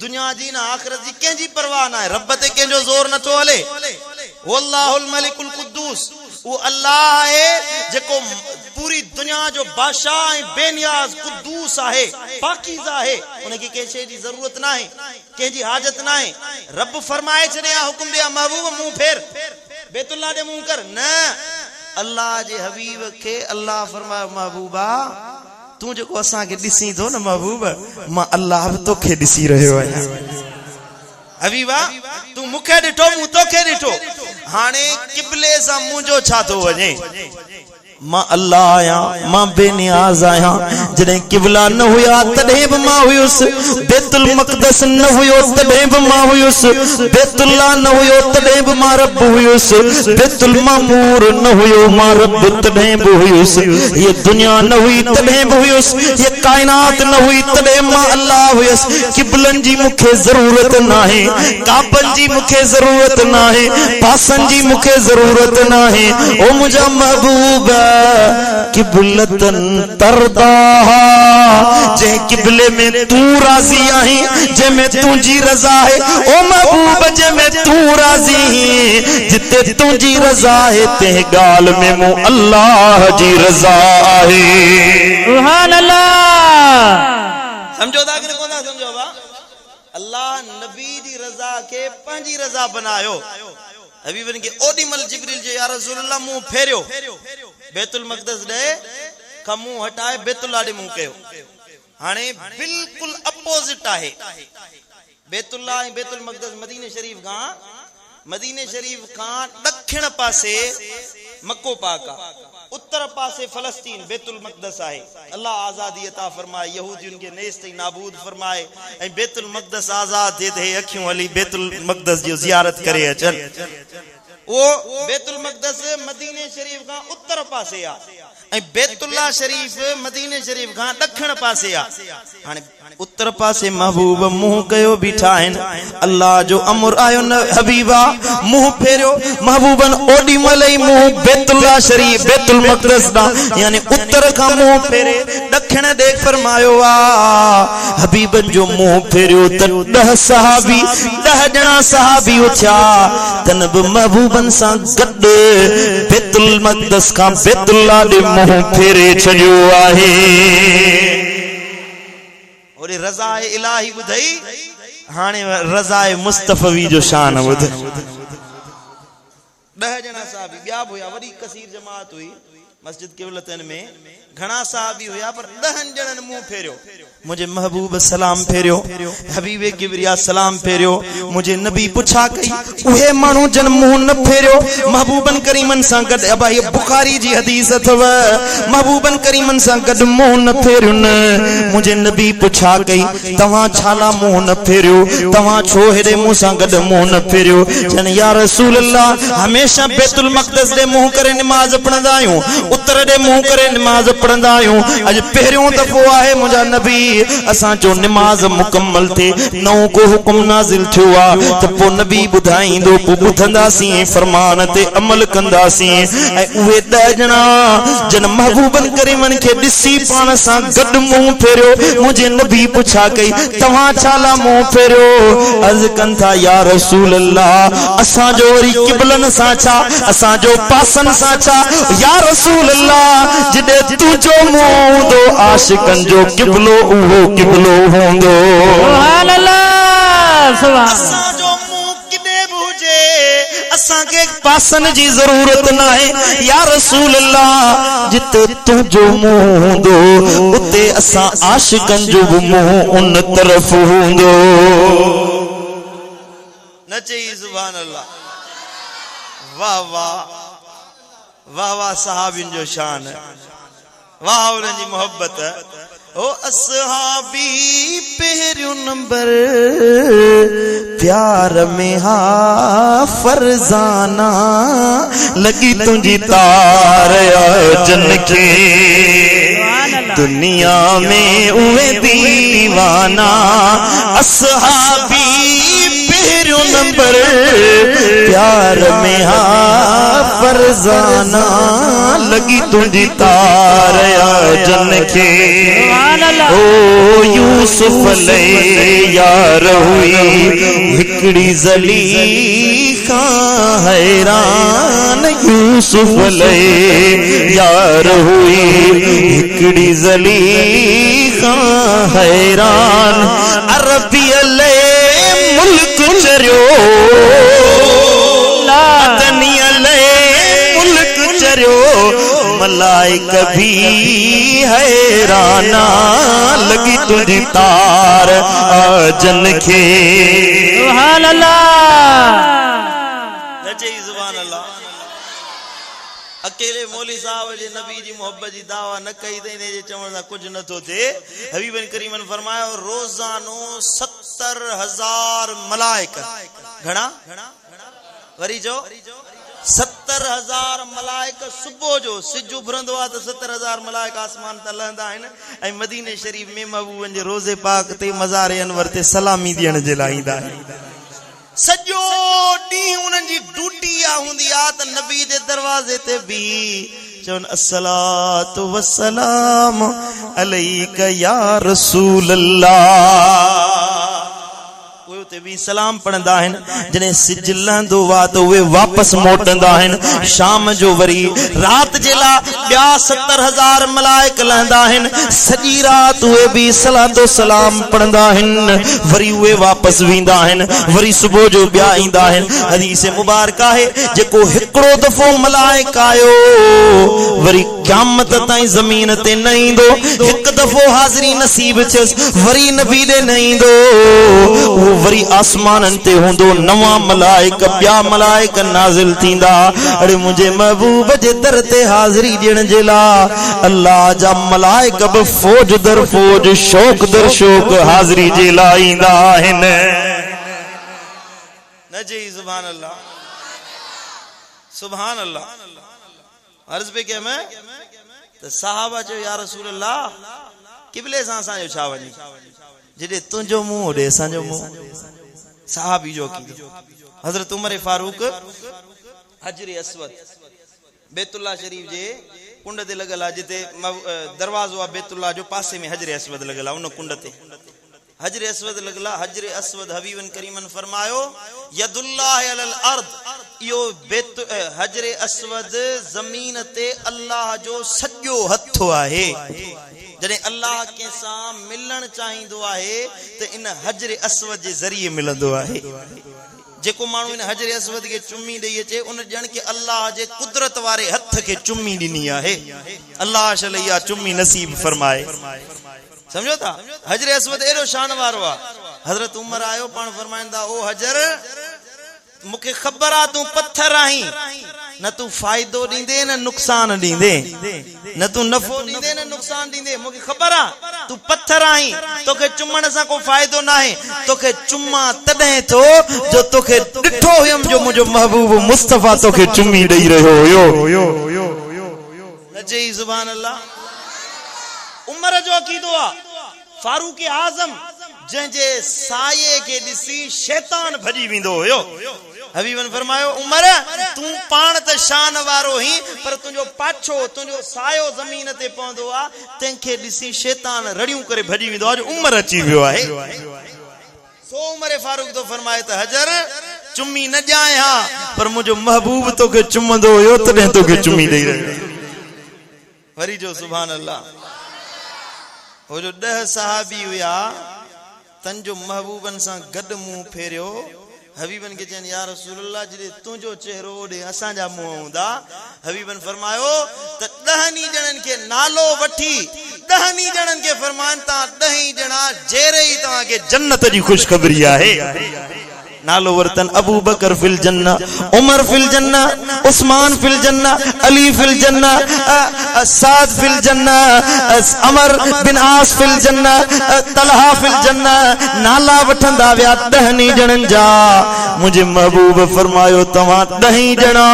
दुनिया जी न आखिरत जी केंजी परवाह ना है रब ते केंजो जोर न तो हले वल्लाहुल मलिकुल कुद्दूस वो अल्लाह है जेको पूरी दुनिया जो बादशाह है बेनियाज कुद्दूस आहे पाकीज़ा है उनकी के शे जी जरूरत ना है केंजी हाजत ना है रब फरमाए छने हुक्म दिया महबूब मुंह फेर बैतुल्लाह दे मुंह कर न अल्लाह जे हबीब के अल्लाह फरमाए महबूबा तू जेको असा के दिसी दो न महबूब मां अल्लाह तोखे दिसी रहयो आया हबीबा तू मुखे डिठो मु तोखे डिठो हाने किबले सा मुंजो छा तो वने मां अल्लाह आया मां बेनियाज आया जने किबला न हुया तडे ब मां हुयुस बैतुल मक़दस न हुयो तडे ब मां हुयुस बैतुल्लाह न हुयो तडे ब मां रब हुयुस बैतुल मामूर न हुयो मां रब तडे ब हुयुस ये दुनिया न हुई तडे ब हुयुस ये कायनात न हुई तडे मां अल्लाह हुयुस किबलन जी मुखे जरूरत ना है काबन जी मुखे जरूरत ना है पासन जी मुखे जरूरत ना है ओ मुझा महबूब किबलतन तरदाहा जे किबले में तू राजी आही जे में तुझी रजा है ओ महबूब जे में तू राजी जिते तुझी रजा है ते गाल में मु अल्लाह जी रजा है सुभान अल्लाह समझो दा कि कोना समझो बा अल्लाह नबी जी रजा के पंजी रजा बनायो हबीबन के ओडीमल जिब्रील जे या रसूलुल्लाह मुंह फेरियो बैतुल मक़दस दे का मुंह हटाए बैतुल्लाह दे मुंह कयो हाने बिल्कुल अपोजिट आहे बैतुल्लाह बैतुल मक़दस मदीने शरीफ का दक्षिण पासे मक्को पाक उत्तर पासे फलस्तीन बैतुल मक़दस आहे अल्लाह आजादी अता फरमाए यहूदियुन के नेस्त नाबूद फरमाए ए बैतुल मक़दस आजाद दे दे अखियों वाली बैतुल मक़दस जो जियारत करे अचन वो बैतुल मक़दस मदीने शरीफ का उत्तर पासे आ ए बैतुल्लाह शरीफ मदीने शरीफ का दक्षिण पासे आ हाने उत्तर पासे महबूब मुंह कयो बीठा है अल्लाह जो अमर आयो न हबीबा मुंह फेरियो महबूबन ओडी मलई मुंह बैतुल्लाह शरीफ बैतुल मक़दस दा यानी उत्तर का मुंह फेरे दक्षिण देख फरमायो आ हबीबन जो मुंह फेरियो त 10 सहाबी 10 जना सहाबी उठा तनब महबूबन सा गड बैतुल मक़दस का बैतुल्लाह दे मुंह फेरे छयो आहे और रज़ाए इलाही बुधई हाने रज़ाए मुस्तफवी जो शान बुध 10 जना साहबी बिया होया वडी कसीर जमात हुई मस्जिद किबलतन में घना साहबी हुया पर 10 जनन मुंह फेरियो मुझे महबूब सलाम फेरियो हबीबे किबरिया सलाम फेरियो मुझे नबी पुछा कई उहे मानू जन मुंह न फेरियो महबूबन करीमन सा गड अबा ये बुखारी जी हदीस अथव महबूबन करीमन सा गड मुंह न फेरियो न मुझे नबी पुछा कई तवा छाला मुंह न फेरियो तवा छो हेडे मुंह सा गड मुंह न फेरियो जन या रसूल अल्लाह हमेशा बैतुल मक़दस दे मुंह करे नमाज पढ़ंदा आयूं उत्तर दे मुंह करे नमाज पढ़ंदा आयूं अज पहिरियों दफो आहे मुझा नबी असां जो नमाज मुकम्मल थे नौ को हुक्म नाज़िल थियो आ त पो नबी बुधाईंदो पो बुधंदासीं फरमान ते अमल कंदासीं ऐं उहे 10 ॼणा जन महबूबन करीमन खे ॾिसी पाण सां गॾु मुंहुं फेरियो मुंहिंजे नबी पुछा कई तव्हां छाला मुंहुं फेरियो अर्ज़ कनि था या रसूल अल्लाह असां जो वरी क़िबलन सां छा असां जो पासन सां छा या रसूल अल्लाह जॾहिं तुंहिंजो मुंहुं हूंदो आशिकनि जो क़िबलो उहो क़िबलो हूंदो सुभान अल्लाह सुभान असां जो मुंहुं किॾे बि हुजे असां खे पासन जी ज़रूरत नाहे या रसूल अल्लाह जिते तुंहिंजो मुंहुं हूंदो उते असां आशिकनि जो बि मुंहुं उन तरफ़ हूंदो न चई सुभान अल्लाह वाह वाह वाह वाह सहाबियुनि जो शान वाह उन्हनि जी मोहब्बत ओ असहाबी पहिरियों नंबर प्यार में हा फरजाना लगी तुझी तार जन के दुनिया में उहे दीवाना असहाबी पहिरियों नंबर प्यार में हा फरजाना लगी तुझी तार जन के ओ यूसुफ ले यार हुई हिकड़ी ज़लीखा हैरान यूसुफ ले यार हुई हिकड़ी ज़लीखा हैरान अरबी ले मुल्क चरियो अदनी ले मुल्क चरियो मलाइक भी हैराना लगी तुझी तार जन के सुभान अल्लाह नचे सुभान अल्लाह अकेले मौली साहब जे नबी जी मोहब्बत जी दावा न कई ते इने जे चवण सां कुछ न थो थे हबीबन करीमन फरमायो रोजानो 70,000 मलाइक घणा वरी जो 70,000 मलाइक सुबह जो सिज उभरंदो आहे त 70,000 मलाइक आसमान ते लहंदा आहिनि ऐं मदीने शरीफ में महबूबन जे रोज़े पाक ते मज़ार अनवर ते सलामी ॾियण जे लाइ ईंदा आहिनि सॼो ॾींहुं उन्हनि जी ड्यूटी हूंदी आहे त नबी जे दरवाज़े ते बि चवनि अस्सलातु वस्सलाम अलैका या रसूल अल्लाह ते भी सलाम पढ़ंदा आहिनि जॾहिं सिज लहंदो आहे त उहे वापसि मोटंदा आहिनि शाम जो वरी राति जे लाइ ॿिया 70,000 मलाइक लहंदा आहिनि सॼी राति उहे बि सलातो सलाम पढ़ंदा आहिनि वरी उहे वापसि वेंदा आहिनि वरी सुबुह जो ॿिया ईंदा आहिनि हदीस मुबारक आहे जेको हिकिड़ो दफ़ो मलाइक आयो वरी क़यामत ताईं ज़मीन ते न ईंदो हिकु दफ़ो हाज़िरी नसीब थियसि वरी नबी ॾे न ईंदो उहो वरी आसमानन ते हुंदो नवा मलाइक ॿिया मलाइक नाज़िल थींदा अड़े मुंहिंजे महबूब जे दर ते हाज़िरी ॾियण जे लाइ अल्लाह जा मलाइक बि फ़ौज दर फ़ौज शौक़ दर शौक़ हाज़िरी जे लाइ ईंदा आहिनि न जी सुभान अल्लाह सुभान अल्लाह अर्ज़ पे कया मैं त सहाबा चयो या रसूल अल्लाह क़िबले सां असांजो छा वञे जॾहिं तुंहिंजो मुंहुं होॾे असांजो मुंहुं सहाबी जो अक़ीदो हज़रत उमर फारूक हजर अस्वद बैतुल्लाह शरीफ जे कुंड ते लॻल आहे जिते दरवाज़ो आहे बैतुल्लाह जो पासे में हजर अस्वद लॻल आहे उन कुंड ते हजर अस्वद लॻल आहे हजर अस्वद हबीबन करीमन फरमायो यदुल्लाह अलल अर्द इहो हजर अस्वद ज़मीन ते अल्लाह जो सॼो हथ आहे जॾहिं अल्लाह कंहिंसां मिलण चाहींदो आहे त इन हजर अस्वद जे ज़रिए मिलंदो आहे जेको माण्हू इन हजर अस्वद खे चुमी ॾेई अचे उन ॼण के अल्लाह जे कुदरत वारे हथ खे चुमी ॾिनी आहे अल्लाह शलैया चुमी नसीब फरमाए समझो था हजर अस्वद एॾो शान वारो आहे हज़रत उमर आयो पाण फरमाईंदा ओ हजर मूंखे ख़बर आहे तूं पत्थर आहीं न तू फायदो ॾींदे न नुक़सान ॾींदे न तू नफ़ो ॾींदे न नुक़सान ॾींदे मूंखे ख़बर आहे तू पत्थर आहीं तोखे चुमण सां को फ़ाइदो न आहे तोखे चुमा तॾहिं थो जो तोखे ॾिठो हुयमि जो मुंहिंजो महबूब मुस्तफ़ा तोखे चुमी ॾेई रहियो हुयो न चई सुभान अल्लाह उमर जो अक़ीदो आहे फारूक आज़म जंहिंजे साये के ॾिसी शैतान भॼी वेंदो हुयो। हबीबन फरमायो उमर तूं पाण त शान वारो ही पर तुंहिंजो पाछो तुंहिंजो सायो ज़मीन ते पवंदो आहे तंहिंखे ॾिसी शैतान रड़ियूं करे भॼी वेंदो आहे। उमर अची वियो आहे। सो उमर फारूक तो फरमाए त हजर चुम्मी न ॼाए हा पर मुंहिंजो महबूब तोखे चुमंदो हुयो तॾहिं तोखे चुम्मी ॾेई रहियो। वरी जो सुभान अल्लाह। हो जो 10 सहाबी हुया तन जो महबूबन सां गॾु मुंहुं फेरियो। हबीबन के चन या रसूल अल्लाह जॾहिं तुंहिंजो चेहरो ओॾे असांजा मुंहं हूंदा। हबीबन फरमायो त 10 ॼणनि खे नालो वठी 10 ॼणनि खे फरमाइनि ता 10 ॼणा जेरे ई तव्हांखे जन्नत जी ख़ुशख़बरी आहे। नालो वरतन अबू बकर फिल जन्ना, उमर फिल जन्ना, उस्मान फिल जन्ना, अली फिल जन्ना, साद फिल जन्ना, अमर बिन आस फिल जन्ना, तलहा फिल जन्ना। नाला वठंदा विया 10 ॼणनि जा। मुझे महबूब फरमायो तव्हां 10 ॼणा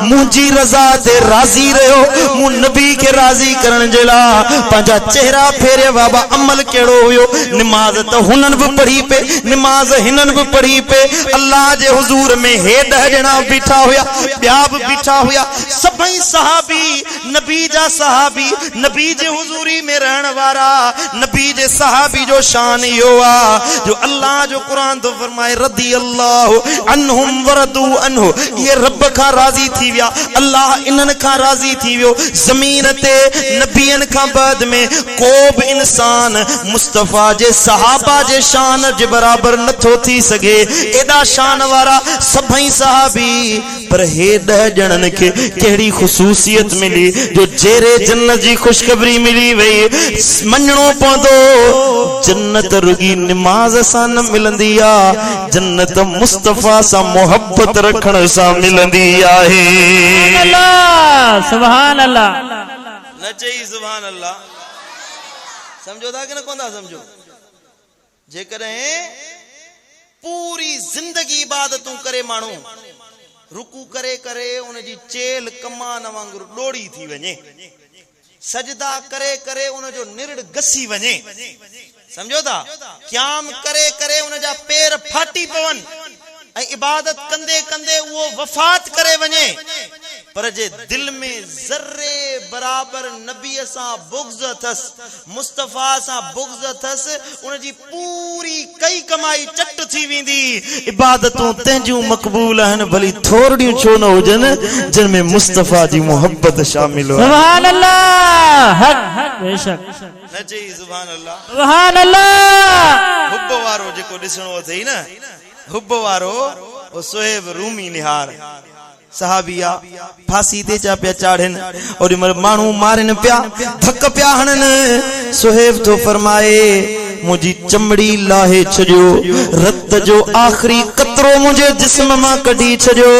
मुंहिंजी रज़ा ते राज़ी रहियो। मूं नबी खे राज़ी करण जे लाइ पंहिंजा चेहरा फेरिया। बाबा अमल कहिड़ो हुयो? निमाज़ त हुननि बि पढ़ी पे, निमाज़ हिननि बि पढ़ी पे। अल्लाह जे हुजूर में हे 10 ॼणा बीठा हुया, ॿिया बि बीठा हुया। सभई सहाबी नबी जा सहाबी, नबी जे हुजूरी में रहण वारा। नबी जे सहाबी जो शान इहो आहे जो अल्लाह जो क़ुरान तो फरमाए रदी अल्लाह अन्हुम वरदू अन्हु। ये रब खां राज़ी थी विया, अल्लाह इन्हनि खां राज़ी थी वियो। ज़मीन ते नबियन खां बाद में को बि इंसान मुस्तफ़ा जे सहाबा जे शान जे बराबर नथो थी सघे। एॾा शान वारा सभई सहाबी। पर हे 10 ॼणनि खे कहिड़ी ख़ुसूसियत मिली जो जेरे जन्नत जी ख़ुशख़बरी मिली वई। मञणो पवंदो जन्नत रुगी निमाज़ सां न मिलंदी आहे, जन्नत मुस्तफ़ा सां मोहब्बत रखण सां मिलंदी आहे। सुभान अल्लाह। न चई सुभान अल्लाह। समझो था कि न कोन था समझो? जेकॾहिं पूरी जिंदगी इबादतूं करे माण्हू रुकू करे करे उनजी चेल कमान वांगुरु डोड़ी थी वञे, सजदा करे करे उनजो निरड़ गसी वञे, समझो था? क़याम करे करे उनजा पेर फाटी पवन ऐं इबादत कंदे कंदे वो वफात करे वञे, पर जे दिल में ज़र्रे बराबर नबी सां बुग़्ज़ अथस, मुस्तफ़ा सां बुग़्ज़ अथस, उनजी पूरी कई कमाई चट थी वेंदी। इबादतूं तंहिंजूं मक़बूल आहिनि भली थोड़ियूं छो न हुजनि जिन में मुस्तफ़ा जी मोहब्बत शामिल हो। सुभान अल्लाह। बेशक न चई सुभान अल्लाह। सुभान अल्लाह। हुब वारो जेको ॾिसणो अथई न, हुब वारो ओ सुहेब रूमी निहार सहाबिया फांसी ते चा पिया चाढ़न और माण्हू मारन पिया, धक पिया हणन। सुहेब तो फरमाए मुझी चमड़ी लाहे छजो, रत जो आखिरी कतरो मुझे जिस्म मां कढी छजो।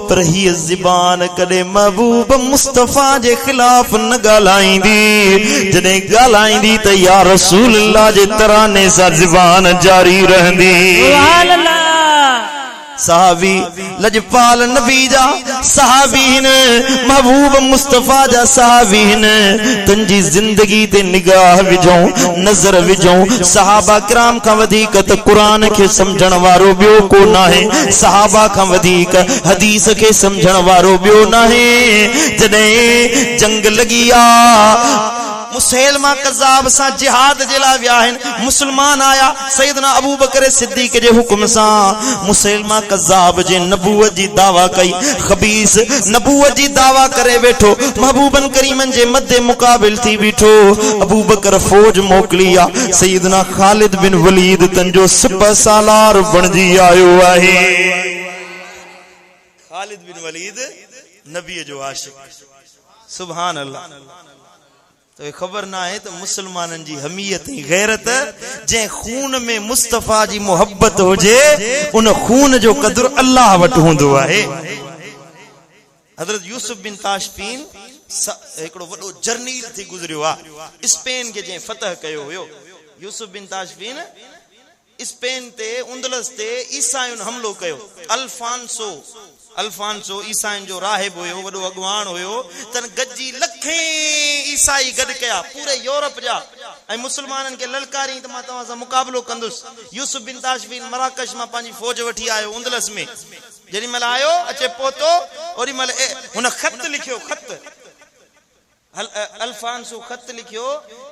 पर ही ज़बान कदे महबूब मुस्तफ़ा जे खिलाफ न ॻाल्हाईंदी। जॾहिं ॻाल्हाईंदी त या रसूल अल्लाह जे तराने सां ज़बान जारी रहंदी। सुभान अल्लाह। सहाबी लजपाल नबी जा सहाबीन, महबूब मुस्तफ़ा जा सहाबीन। तुंहिंजी जिंदगी ते निगाह विझो, नज़र विझो। सहाबा किराम खां वधीक त क़ुरान खे समझण वारो ॿियो को नाहे, सहाबा खां वधीक हदीस खे समझण वारो ॿियो नाहे। जॾहिं जंग लॻी आ, मुसैलमा कज़ाब सां जिहाद जे लाइ विया आहिनि, मुसलमान आया सैयदना अबू बकर सिद्दीक़ जे हुक्म सां। मुसैलमा कज़ाब जे नबूवत जी दावा कई, खबीस नबूवत जी दावा करे वेठो, महबूबन करीमन जे मदे मुक़ाबिल थी बीठो। अबू बकर फौज मोकली आ, सैयदना खालिद बिन वलीद तंजो सिपह सालार बणजी आयो आहे। खालिद बिन वलीद नबी जो आशिक। सुभान अल्लाह। तो खबर ना है तो मुसलमानन जी हमीयत गैरत जे खून में मुस्तफ़ा जी मोहब्बत हुजे, उन खून जो कदर अल्लाह वट हुंदो आहे। हजरत यूसुफ बिन ताशफीन एकड़ो वडो जर्नील थी गुजरियो आ, स्पेन के जे फतह कयो हुयो। यूसुफ बिन ताशफीन स्पेन ते उंदलस ते ईसायुन हमलो कयो। अल्फांसो ईसाइन जो राहिब हुयो, वडो अगवान हुयो। तन गजी लखे ईसाई गड कया पूरे यूरोप जा, ऐं मुसलमाननि खे ललकारी त मां तव्हां सां मुक़ाबिलो कंदुसि। यूसुफ बिन ताशफीन मराकश मां पंहिंजी फौज वठी आयो उंदलस में। जेॾी महिल आयो अचे पहुतो ओॾी महिल हुन ख़त लिखियो, ख़त अल्फांसो ख़त लिखियो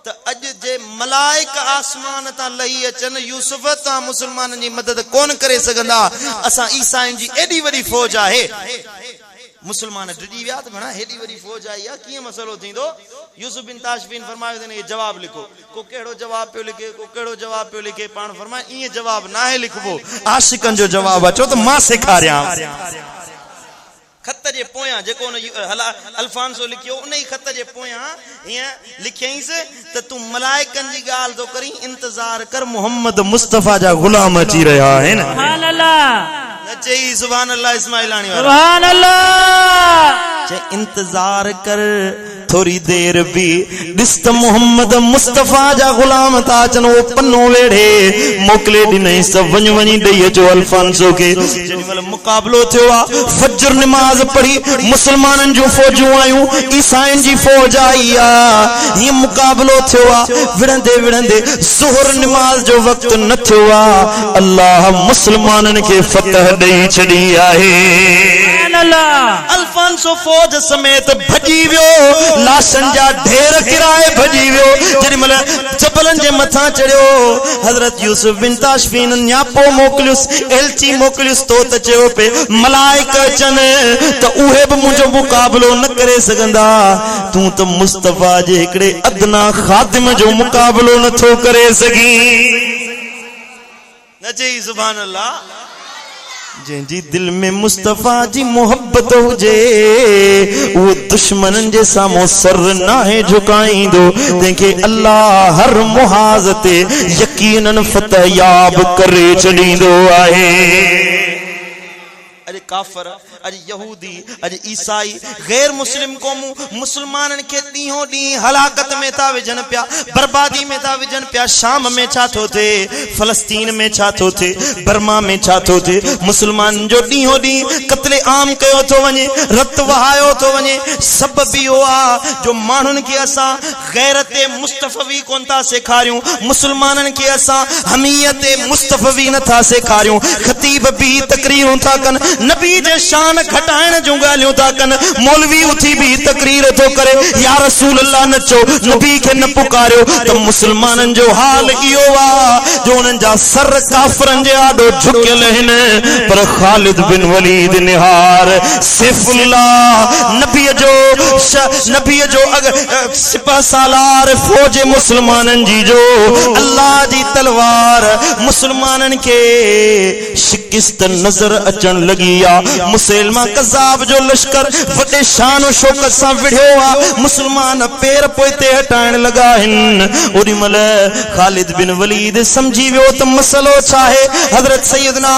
त अॼु जे मलाइक आसमान तां लही अचनि यूसुफ तव्हां मुसलमाननि जी मदद कोन करे सघंदा, असां ईसाइनि जी एॾी वॾी फौज आहे। मुसलमान डिॼी विया त भणा हेॾी वॾी फौज आई आहे, कीअं मसइलो थींदो? यूसुफ बिन ताशफीन फरमायो त इहे जवाब लिखो। को कहिड़ो जवाब पियो लिखे, को कहिड़ो जवाब पियो लिखे। पाण फरमाए ईअं जवाब नाहे लिखबो, आशिकनि जो जवाब अचो त मां सेखारियां। ख़त जे पोयां जेको अल्फांसो लिखियो उन ई ख़त जे पोयां ईअं लिखियईंसि त तूं मलाइकनि जी ॻाल्हि थो करी, इंतज़ार कर मोहम्मद मुस्तफ़ा जा गुलाम अची रहिया आहिनि। सुभान अल्लाह, न चई सुभान अल्लाह इस्माइलानी वारा, सुभान अल्लाह। इंतजार कर थोड़ी देर भी, ॾिस त मोहम्मद मुस्तफ़ा जा गुलाम था अचनि। वो पन्नो वेड़े मोकिले ॾिनई सब वञ वञी ॾेई अचो अल्फांसो खे। जेॾीमहिल मुक़ाबिलो थियो आहे, फजर निमाज़ पढ़ी मुसलमाननि जूं फौजूं आयूं, ईसाइनि जी फौज आई आहे। हीअं मुक़ाबिलो थियो आहे, विढ़ंदे विढ़ंदे ज़ुहर निमाज़ जो वक़्तु न थियो आहे, अल्लाह मुसलमाननि खे फतह ॾेई छॾी आहे। अल्फांसो फौज समेत भॼी वियो, लाशन जा ढेर किराए भॼी वियो। जेॾीमहिल जबलनि जे मथां चढ़ियो, हज़रत यूसुफ बिन ताशफीन न्यापो मोकिलियुसि, एलची मोकिलियुसि तो त चयो पे मलाइक अचनि त उहे बि मुंहिंजो मुक़ाबिलो न करे सघंदा, तूं त मुस्तफ़ा जे हिकिड़े अदना ख़ादिम जो मुक़ाबिलो नथो करे सघीं। न चई सुभान अल्लाह। जंहिंजी दिल में मुस्तफ़ा जी मोहब्बत हुजे, वो दुश्मननि जे साम्हूं सर नाहे झुकाईंदो, तंहिंखे अल्लाह हर मुहाज़ ते यकीनन फतह याब करे छॾींदो आहे। अॼु काफ़र, अॼु यहूदी, अॼु ईसाई, गैर मुस्लिम क़ौमूं मुसलमाननि खे ॾींहों ॾींहुं हलाकत में था विझनि पिया, बर्बादी में था विझनि पिया। शाम में छा थो थिए, फ़लस्तीन में छा थो थिए, बर्मा में छा थो थिए, मुसलमाननि जो ॾींहों ॾींहुं क़त्ले आम कयो थो वञे, रत वहायो थो वञे। सबब इहो आहे जो माण्हुनि खे असां गैरत मुस्तफ़वी कोन था सेखारियूं, मुसलमाननि खे असां हमीयत मुस्तफ़वी नथा सेखारियूं। ख़तीब बि तकरीरूं था कनि, नबी जे शान घटाइण जूं ॻाल्हियूं था कनि। मौलवी उथी भी तकरीर थो करे, या रसूल अल्लाह न चो, नबी खे न पुकारियो। त मुसलमाननि जो हाल इहो आहे जो उन्हनि जा सर काफ़रनि जे आॾो झुकियल आहिनि, पर ख़ालिद बिन वलीद निहार सैफुल्लाह नबीअ जो सिपह सालार फौज मुसलमाननि जी जो अल्लाह जी तलवार मुसलमाननि खे शिकिस्त नज़र अचण लगी। मुसलमान कज़ाब जो लश्कर वॾे शान और शौकत सां विढ़ियो आहे, मुसलमान पेर पोइते हटाइण लॻा आहिनि। ओॾी महिल ख़ालिद बिन वलीद समझी वियो त मसलो छा आहे। हज़रत सैयदना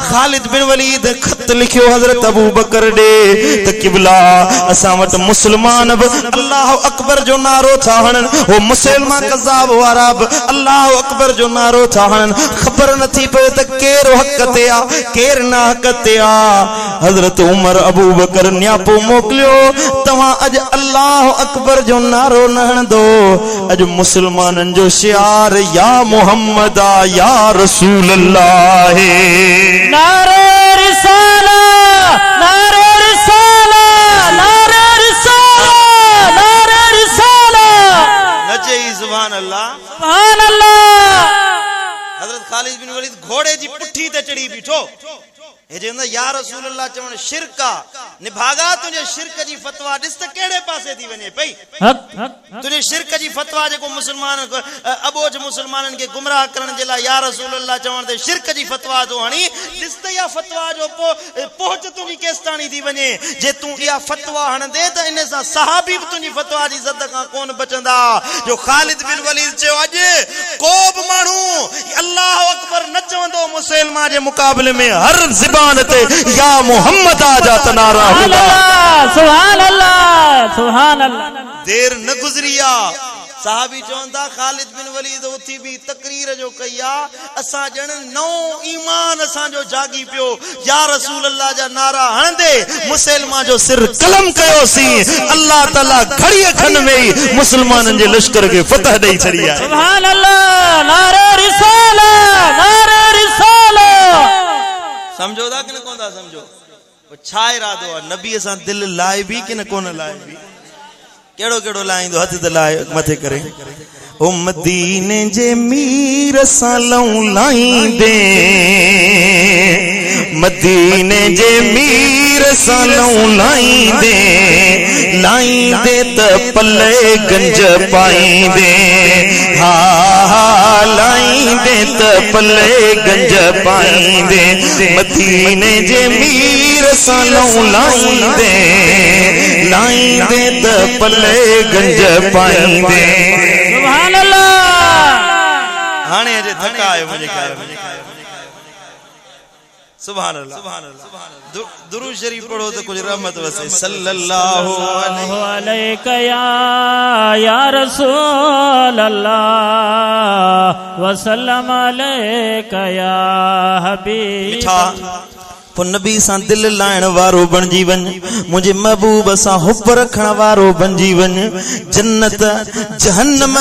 ख़ालिद बिन वलीद ख़त लिखियो हज़रत अबू बकर ॾे त क़िबला असां वटि मुसलमान बि अल्लाह अकबर जो नारो था हणनि, हो मुसलमान कज़ाब वारा बि अल्लाह अकबर जो नारो था हणनि। ख़बर नथी पए त केरु हक़ ते आहे केरु ना हक़ ते आहे। हज़रत उमर अबू बकर न्यापो मोकिलियो, तव्हां अॼु अल्लाह अकबर जो नारो न हणंदो, अॼु मुसलमाननि जो शियार या मोहम्मद या रसूल अल्लाह। नारे रिसाला, नारे रिसाला, नारे रिसाला, नारे रिसाला। न चई सुभान अल्लाह, सुभान अल्लाह। हज़रत खालिद बिन वलीद घोड़े जी पुठी ते चढ़ी बीठो, या रसूल अल्लाह चवण शिरक निभागा, तुझे शिरक जी फतवा ॾिस त कहिड़े पासे थी वञे पई। तुझे शिरक जी फतवा जेको मुसलमान अबोज मुसलमाननि खे गुमराह करण जे लाइ या रसूल अल्लाह चवण ते शिरक जी फतवा थो हणी, ॾिस त इहा फतवा जो पहुच तुंहिंजी केसिताणी थी वञे। जे तूं इहा फतवा हणंदे त इन सां सहाबी बि तुंहिंजी फतवा जी ज़द खां कोन बचंदा। जो ख़ालिद बिन वलीद चयो अॼु को बि माण्हू अल्लाह अकबर न चवंदो मुसलमान जे मुक़ाबले में हर ज़बान ते या मोहम्मद आजा त नारा होगा। सुभान अल्लाह, सुभान अल्लाह। देर न गुजरी आ, साहबी चवंदा खालिद बिन वलीद उथी भी तकरीर जो कया असा जण नौ ईमान असा जो जागी पियो या रसूल अल्लाह जा नारा हणदे मुसलमान जो सिर कलम कयोसी अल्लाह ताला घड़ी खन में मुसलमानन जे लश्कर के फतह देई छड़ी है सुभान अल्लाह नारे रिसाला नारे रिसाला समझो दा कि न कोंदा समझो छा इरादो है नबी असा दिल लाए भी कि न कोन लाए भी केड़ो केड़ो लाइंदो हथ ते लाए मथे करे ओ मदीने जे मीर सालौं लाइंदे मदीने जे मीर सालौं लाइंदे लाइंदे त पल्ले गंज पाइंदे हा लाइंदे त पल्ले गंज पाइंदे मदीने जे मीर सालौं लाइंदे लाइंदे त पल्ले गंज पाइंदे सुभान अल्लाह हाने अजे थका आयो मुझे ख्याल सुभान अल्लाह दुरूद शरीफ पढ़ो तो कुछ रहमत वसे सल्लल्लाहु अलैहि या रसूल अल्लाह वसल्लम अलैका या हबीब पो नबी सा दिल लाइण वारो बणजी वन मुझे महबूब सा हुब रखण वारो बणजी वन जन्नत जहन्नम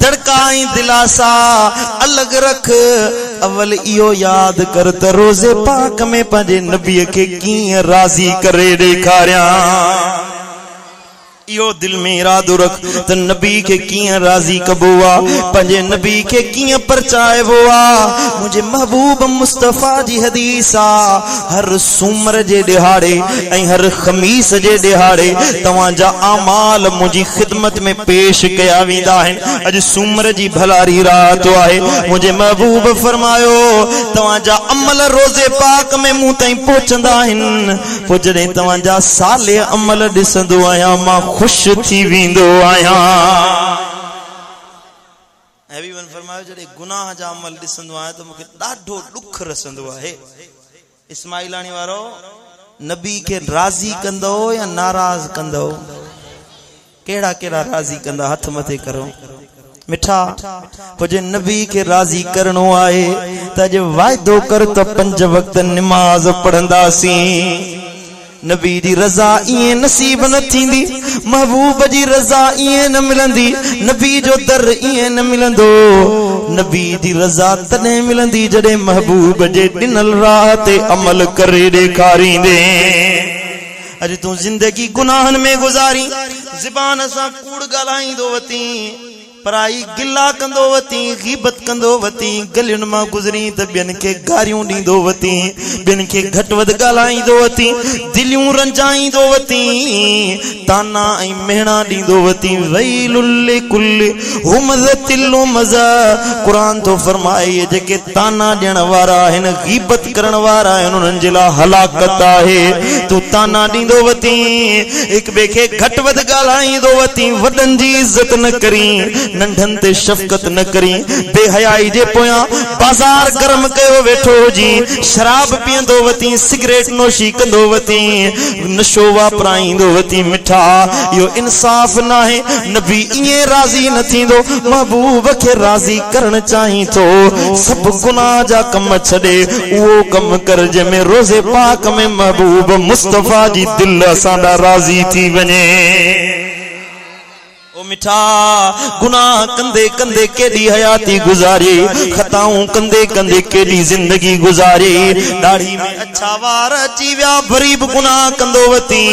धड़काई दिलासा अलग रख अवल इयो याद कर त रोजे पाक में पंजे नबी के कीअं राजी करे ॾेखारियां इहो दिल में इरादो रख त नबी के कीअं राजी कबो आ पंजे नबी के कीअं परचाइबो आ मुझे महबूब मुस्तफा जी हदीस आ हर सूमर जे दिहाड़े ऐं हर खमीस जे दिहाड़े तवां जा अमाल मुझी खिदमत में पेश कया वेंदा आहिनि अॼु सूमर जी भलारी रात आहे मुझे महबूब फरमायो तवां जा अमल रोज़े पाक में मूं ताईं पहुचंदा आहिनि पोइ जॾहिं तवां जा साले अमल ॾिसंदो आहियां मां खुश थी वेंदो आया हैवी वन फरमायो जडे गुनाह जा अमल दिसंदो आया तो मुके डाढो दुख रसंदो आहे इस्माइलानी वारो नबी के राजी कंदो या नाराज कंदो केड़ा केड़ा राजी कंदा हाथ मथे करो मिठा जे नबी के राजी करनो आए त जे वायदो कर तो 5 वक्त नमाज पढ़ंदासी नबी जी रजा इए नसीब न थींदी महबूब जी रजा इए न मिलंदी नबी जो दर इए न मिलंदो नबी जी रजा तने मिलंदी जडे महबूब जे दिनल राह ते अमल करे ॾेखारींदे अज तू जिंदगी गुनाहन में गुजारी ज़बान सा कूड़ गालाईंदो वती पराई गिला कंदो वती गीबत कंदो वती गलियुन मां गुजरी त बियन के गारियूं दींदो वती बियन के घटवद गालाईंदो वती दिलियूं रंजाईंदो वती ताना ऐं मेहणा दींदो वती वैलुल लिकुल हुमज़तिल लुमज़ा कुरान तो फरमाए जेके ताना ॾियण वारा आहिनि गीबत करण वारा आहिनि उन्हनि जे लाइ हलाकत आहे तू ताना ॾींदो वती हिक ॿिए खे घटवद ॻाल्हाईंदो वती वॾनि जी इज़त न करी नंढन ते शफकत न करी बेहयाई जे पोयां बाजार गरम कयो वेठो जी शराब पींदो वती सिगरेट नोशी कंदो वती नशो वापराईंदो वती मिठा यो इंसाफ नाहे नबी इए राजी न थींदो महबूब के राजी करण चाही तो सब गुनाह जा कम छड़े वो कम कर जमे रोजे पाक में महबूब मुस्तफा जी दिल साडा राजी थी वने मिठा गुनाह कंदे कंदे केडी हयाती गुजारी खताऊं कंदे कंदे केडी जिंदगी गुजारी दाढ़ी में अच्छा वार अची विया वरीब गुनाह कंदो वती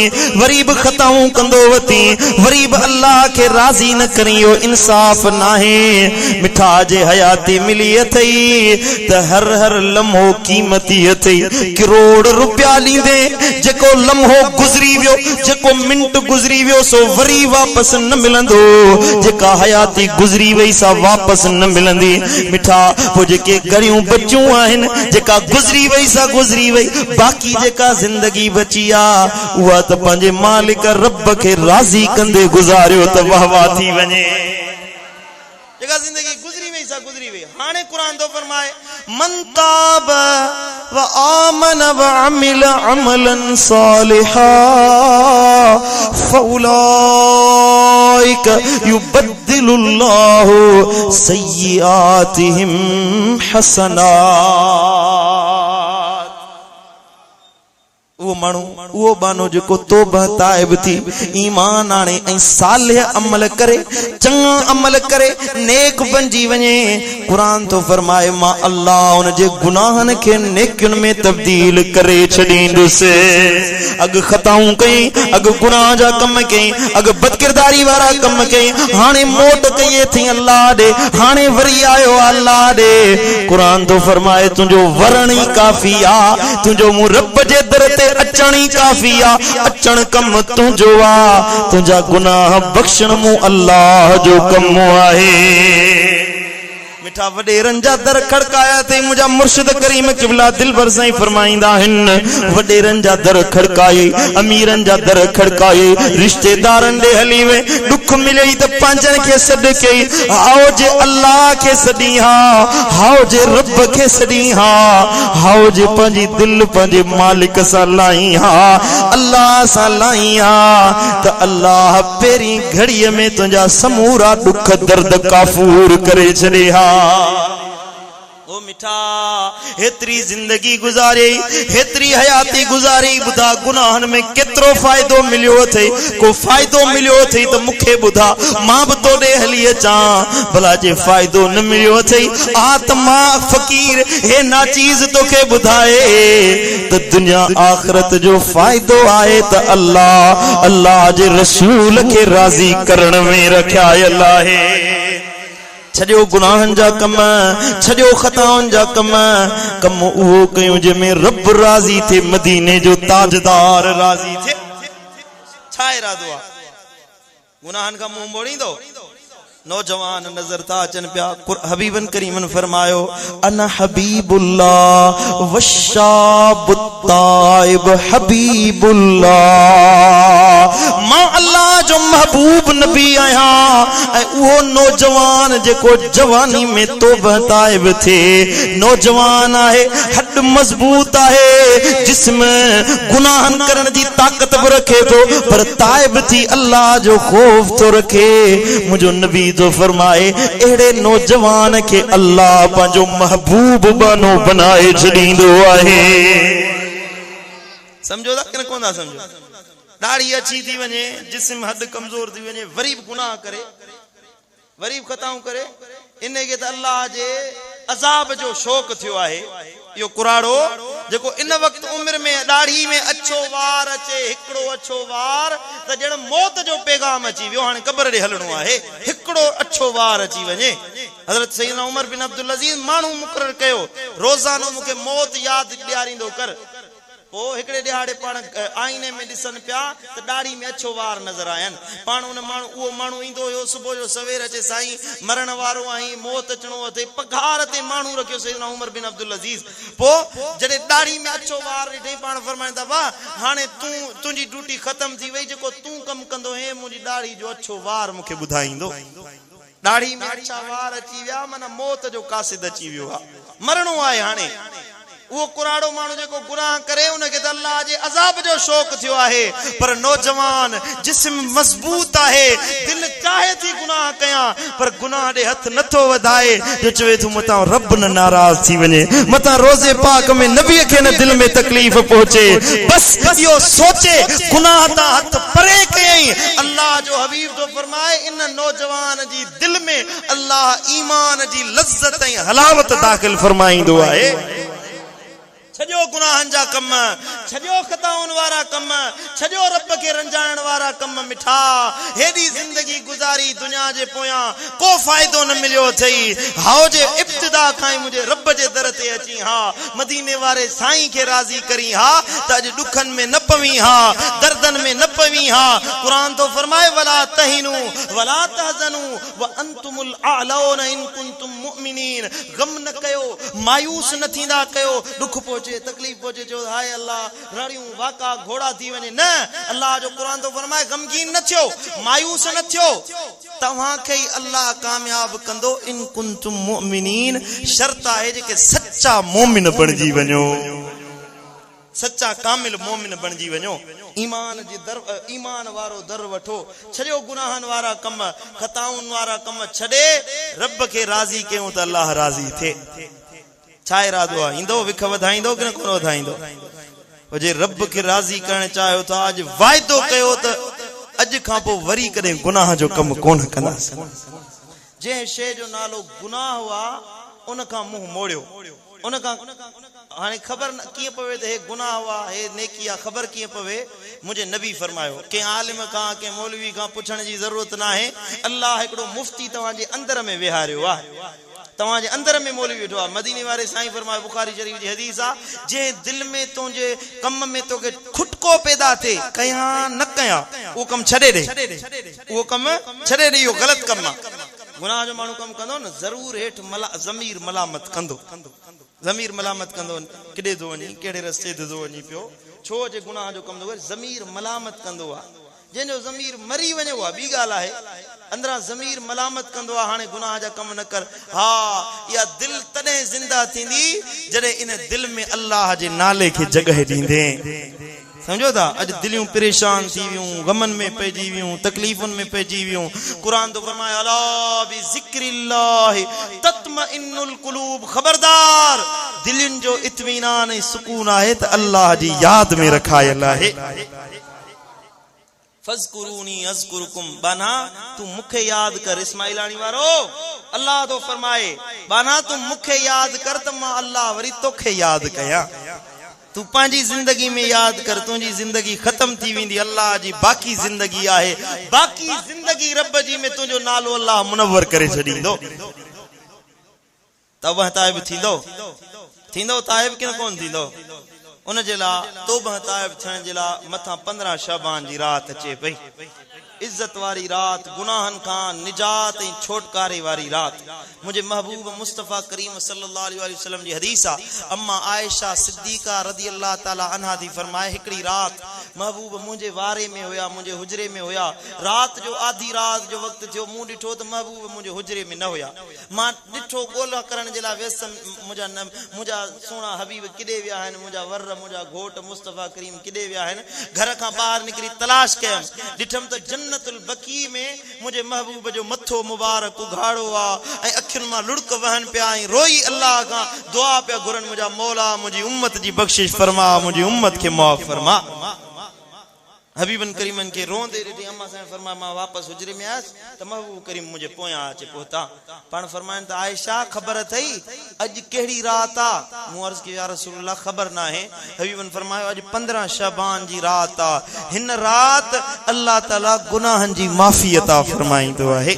वरीब खताऊं कंदो वती वरीब अल्लाह के राजी न करियो इंसाफ नाहे मिठा जे हयाती मिली अथई त हर हर लम्हो कीमती अथई करोड़ रुपया लींदे जेको लम्हो गुजरी वियो जेको मिंट गुजरी वियो सो वरी वापस न मिलंदो जेका हयाती गुजरी वई सा वापस न मिलंदी मिठा वो जेके घड़ियों बच्चों आहिनि जेका गुजरी वई सा गुजरी वई बाकी जेका जिंदगी बची आ उहा त पंहिंजे मालिक रब के राजी कंदे गुजारियो त वाह वाह थी वञे जेका जिंदगी गुजरी वई सा गुजरी वई हाणे कुरान तो फरमाए मन ताब व आमन व अमिल अमलन सालिहा फौलाइक उलाइका युबद्दिलुल्लाहु सय्यिआतिहिम हसनात। वो मानू वो बानो जो तौबा ताइब थी ईमान आने ऐं सालिह अमल करे चंगा अमल करे नेक बनजी वने। कुरान तो फरमाए मां अल्लाह उन जे गुनाहन के नेकियुन में तब्दील करे छडींदुसे। अग खताऊं कई अग गुनाह जा कम कई अग बदकिरदारी वारा कम कई हाने मोट कई थी अल्लाह दे हाने वरी आयो अल्लाह दे। कुरान तो फरमाए तुझो वरणी काफी आ तुझो मु रब जे दर ते अचणी काफी आ अचण कम तुझो आ तुझा गुनाह बख्शण मु अल्लाह जो कम आहे। मिठा वडेरन जा दर खड़काया थे मुझा मुर्शिद करीम किबला दिलबर साईं फरमाइंदा हिन वडेरन जा दर खड़काए अमीरन जा दर खड़काए रिश्तेदारन दे हली वे दुख मिले त पांचन के सद के आओ जे अल्लाह के सदी हा हाओ जे रब के सदी हा हाओ जे पंजी दिल पंजे मालिक सा लाई हा अल्लाह सा लाई हा त अल्लाह पेरी घड़ी में तुझा समूरा दुख दर्द काफूर करे छड़े हा। ओ मिठा हेतरी जिंदगी गुजारे हेतरी हयाती गुजारी बुधा गुनाहन में केतरो फायदो मिलियो थे को फायदो मिलियो थे तो मुखे बुधा मां भी तो दे हली अचा भला जे फायदो न मिलियो थे आत्मा फकीर हे ना चीज तो के बुधाए तो दुनिया आखिरत जो फायदो आए तो अल्लाह अल्लाह जे रसूल के राजी करण में रखा अल्लाह है। छड़ियो गुनाहन जा कम छड़ियो खताउन जा कम कम उहो कयूं जंहिंमें रब राजी थे मदीने जो ताजदार राजी थे। छा इरादो आहे गुनाहन का मुंह मोड़ींदो। नौजवान नजर ता अचन पिया हबीबन करीमन फरमायो अना हबीबुल्लाह वशाबुत ताइब हबीबुल्लाह मां अल्लाह जो महबूब नबी आया वो नौजवान जेको जवानी में तौबा ताइब थे नौजवान आहे हड मजबूत आहे जिस्म गुनाहन करण दी ताकत भी रखे तो पर ताइब थी अल्लाह जो खौफ तो रखे। मुझो नबी तो फरमाए एड़े नौजवान के अल्लाह पांजो महबूब बनो बनाए छडींदो आहे। समझो था कि कोन था समझो। दाढ़ी अच्छी थी वने जिस्म हद कमजोर थी वने वरीब गुनाह करे वरीब खताऊं करे इने के त अल्लाह जे अजाब जो शौक थियो आहे। यो कुराड़ो जेको इन वक्त उम्र में दाढ़ी में अच्छो वार अचे हिकड़ो अच्छो वार त जण मौत जो पैगाम अची वियो हाने कब्र ॾे हलणो आहे हिकड़ो अच्छो वार अची वने। हजरत सैयदना उमर बिन अब्दुल अजीज मानू मुकर्रर कयो रोजानो मुके मौत याद ॾियारींदो कर पो हिकड़े ॾिहाड़े पाण आईने में ॾिसन पिया त दाढ़ी में अच्छो वार नजर आयन पाण उन माण्हू उहो माण्हू ईंदो हुयो सुबुह जो सवेर अचे साईं मरण वारो आई मौत अचणो अथे पघार ते माण्हू रखियो सैयदना उमर बिन अब्दुल अजीज पो जॾहिं दाढ़ी में अच्छो वार ॾिठई पाण फरमाईंदा वाह हाणे तुंहिंजी ड्यूटी ख़त्म थी वई जेको तूं कमु कंदो हे मुंहिंजी दाढ़ी जो अच्छो वार मूंखे ॿुधाईंदो। दाढ़ी में अच्छा वार अची विया माना मौत जो कासिद अची वियो आहे मरणो आहे हाणे। वो कुराड़ो मानू जेको गुनाह करे उनके त अल्लाह जे अजाब जो शौक थियो आहे पर नौजवान जिस्म मजबूत आहे दिल चाहे थी गुनाह कया पर गुनाह दे हथ नथो वधाए जो चवे तू मता रब न नाराज थी वने मता रोजे पाक में नबी के न दिल में तकलीफ पहुंचे बस यो सोचे गुनाह ता हथ परे कयई अल्लाह जो हबीब तो फरमाए इन नौजवान जी दिल में अल्लाह ईमान जी लज्जत ऐं हलावत दाखिल फरमाइंदो आहे। छजो गुनाहन जा कम छजो खताउन वारा कम छजो रब के रंजाण वारा कम मिठा हेडी जिंदगी गुजारी दुनिया जे पोया को फायदो न मिलियो थई हाओ जे इब्तिदा खाई मुझे रब जे दर ते अची हा मदीने वारे साईं के राजी करी हा त अज दुखन में न पवी हा दर्दन में न पवी हा। कुरान तो फरमाए वला तहिनु वला तहजनु व अंतुमुल आलौन इन कुंतुम मुमिनीन गम न कयो मायूस न थींदा कयो दुख पहुंचे तकलीफ पहुंचे जो हाय अल्लाह राड़ियों वाका घोड़ा थी वने न अल्लाह जो कुरान तो फरमाए गमगीन न थियो मायूस न थियो तव्हां के अल्लाह कामयाब कंदो इन कुंतुम मुमिनीन शर्त आहे जे के सच्चा मोमिन बणजी वञो सच्चा कामिल मोमिन बणजी वञो ईमान वारो दर वठो छॾियो गुनाहन वारा कम खताउन वारा कम छॾे रब खे राज़ी कयूं त अल्लाह राज़ी थिए छा इरादो आहे ईंदो विख वधाईंदो कि न कोन वधाईंदो जे रब खे राज़ी करण चाहियो था अॼु वाइदो कयो त अॼु खां पोइ वरी कॾहिं गुनाह जो कम कोन कंदासीं जंहिं शइ जो नालो गुनाह हुआ उन खां मुंहुं मोड़ियो उन खां हाणे ख़बर कीअं पवे त हे गुनाह हुआ हे नेकी आहे ख़बर कीअं पवे मुंहिंजे नबी फरमायो कंहिं आलिम खां कंहिं मौलवी खां पुछण जी ज़रूरत न आहे अल्लाह हिकिड़ो मुफ्ती तव्हांजे अंदर में विहारियो आहे तव्हांजे अंदर में मौलवी वेठो आहे मदीने वारे साईं फरमायो बुखारी शरीफ जी हदीस आहे जंहिं दिल में तुंहिंजे कम में तोखे खुटको पैदा थिए कयां न कयां उहो कमु छॾे ॾे उहो कमु छॾे ॾे इहो ग़लति कमु आहे गुनाह जो माण्हू कमु कंदो न ज़रूर हेठि ज़मीर मलामत कंदो ज़मीर मलामत कंदो किॾे थो वञी कहिड़े रस्ते ते थो वञी पियो छो जे गुनाह जो कमु थो करे ज़मीर मलामत कंदो आहे जंहिंजो ज़मीर मरी वञे उहा ॿी ॻाल्हि आहे अंदरां ज़मीर मलामत कंदो आहे हाणे गुनाह जा कम न कर हा इहा दिलि तॾहिं ज़िंदा थींदी जॾहिं इन दिलि में अल्लाह जे नाले खे जॻह ॾींदे समझो था अॼु दिलियूं परेशान थी वियूं गमन में पइजी वियूं तकलीफ़ुनि में पइजी वियूं क़ुरान तो फरमाए अला बि ज़िक्रिल्लाहि तत्मइन्नुल क़ुलूब खबरदार दिलियुनि जो इत्मीनान ऐं सुकून आहे त अल्लाह जी यादि में रखायल आहे फज़कुरूनी अज़कुरुकुम बाना तू मुखे याद कर इस्माइलानी वारो अल्लाह तो फरमाए बाना तू मुखे याद कर त मां अल्लाह वरी तोखे याद कया तू पंहिंजी जिंदगी में याद कर तुंहिंजी जिंदगी खत्म थी वेंदी अल्लाह जी बाक़ी जिंदगी आहे बाक़ी जिंदगी रब जी में तुंहिंजो नालो अल्लाह मुनव्वर करे छॾींदो तौबह ताइब थींदो ताइब कि न कोन थींदो उन जे लाइ तौबह ताइब थियण जे लाइ मथां 15 शाबान जी रात अचे पई इज्जत वारी रात गुनाहन खां निजात ऐं छोटकारे वारी रात मुझे महबूब मुस्तफ़ा करीम सल्लल्लाहु अलैहि वसल्लम जी हदीस आहे अम्मा आयशा सिद्दीका रज़ी अल्लाह ताला अन्हा थी फरमाए हिकड़ी रात महबूब मुझे वारे में हुया मुझे हुजरे में हुया रात जो आधी रात जो वक्त थियो मूं ॾिठो त महबूब मुझे हुजरे में न हुया मां ॾिठो ॻोल्हा करण जे लाइ वियसि मुंहिंजा सुहिणा हबीब किॾे विया आहिनि मुंहिंजा वर मुंहिंजा घोट मुस्तफ़ा करीम किॾे विया आहिनि घर खां ॿाहिरि निकिरी तलाश कयमि ॾिठमि त जन्नतुल बकी में मुझे महबूब जो मथो मुबारक उघाड़ो आहे ऐं अखियुनि मां लुड़क वहनि पिया ऐं रोई अल्लाह खां दुआ पिया घुरनि मुंहिंजा मौला मुंहिंजी उम्मत जी बख़्शिश फरमा मुंहिंजी उम्मत खे माफ़ फरमा हबीबन करीमन के रोंदे ॾिठी अम्मा साईं फरमाया मां वापसि हुजरे में आयसि त महबूब करीम मुंहिंजे पोयां अचे पहुता पाण फरमाइनि त आयशा ख़बर अथई अॼु कहिड़ी रात आहे मूं अर्ज़ु कयो या रसूल अल्लाह ख़बर न आहे हबीबन फरमायो अॼु 15 शाबान जी रात आहे हिन रात अल्लाह ताला गुनाहनि जी माफ़ी अता फरमाईंदो आहे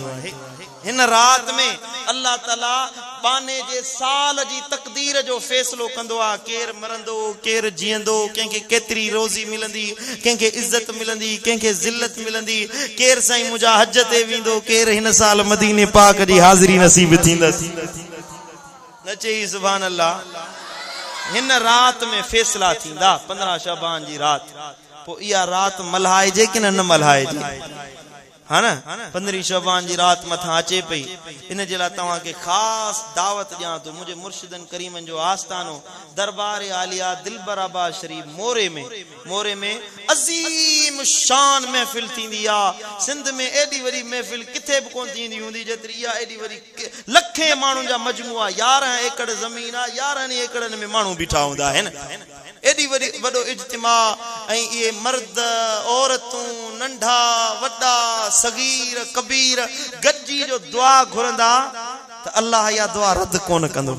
हिन रात में अल्लाह ताला बाने जे साल जी तकदीर जो फैसलो कंदो आहे केर मरंदो केर जीअंदो कंहिंखे केतिरी रोज़ी मिलंदी कंहिंखे इज्जत मिलंदी कंहिंखे ज़िल्लत मिलंदी केर साईं मुंहिंजा हज ते वेंदो केर हिन साल मदीने पाक जी हाज़िरी नसीब थींदसि न चई सुभान अल्लाह हिन रात में फैसला थींदा 15 शाबान जी रात पोइ इहा रात मल्हाइजे कि न मल्हाइजे हा न 15 शाबान जी रात मथां अचे पई इन जे लाइ तव्हांखे ख़ासि दावत ॾियां थो मुंहिंजे मुर्शिदन करीमन जो आस्थानो दरबार आलिया दिलबराबाद शरीफ मोरे में अज़ीम शान महफ़िल थींदी आहे सिंध में एॾी वॾी महफ़िल किथे बि कोन थींदी हूंदी जेतिरी इहा एॾी वॾी लखे माण्हुनि जा मजमूआ 11 एकड़ ज़मीन आहे 11 एकड़नि में माण्हू बीठा हूंदा आहिनि एॾी वॾो इज्तिमा ऐं इहे मर्द औरतूं नंढा वॾा सगीर कबीर गॾिजी जो दुआ घुरंदा त अल्लाह इहा दुआ रद्द कोन कंदो